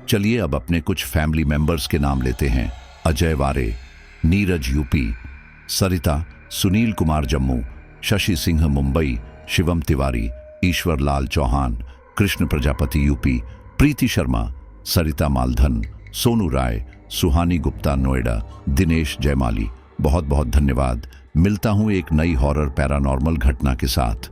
चलिए अब अपने कुछ फैमिली मेंबर्स के नाम लेते हैं। अजय वारे, नीरज यूपी, सरिता, सुनील कुमार जम्मू, शशि सिंह मुंबई, शिवम तिवारी, ईश्वर लाल चौहान, कृष्ण प्रजापति यूपी, प्रीति शर्मा, सरिता मालधन, सोनू राय, सुहानी गुप्ता नोएडा, दिनेश जयमाली। बहुत बहुत धन्यवाद। मिलता हूं एक नई हॉरर पैरानॉर्मल घटना के साथ।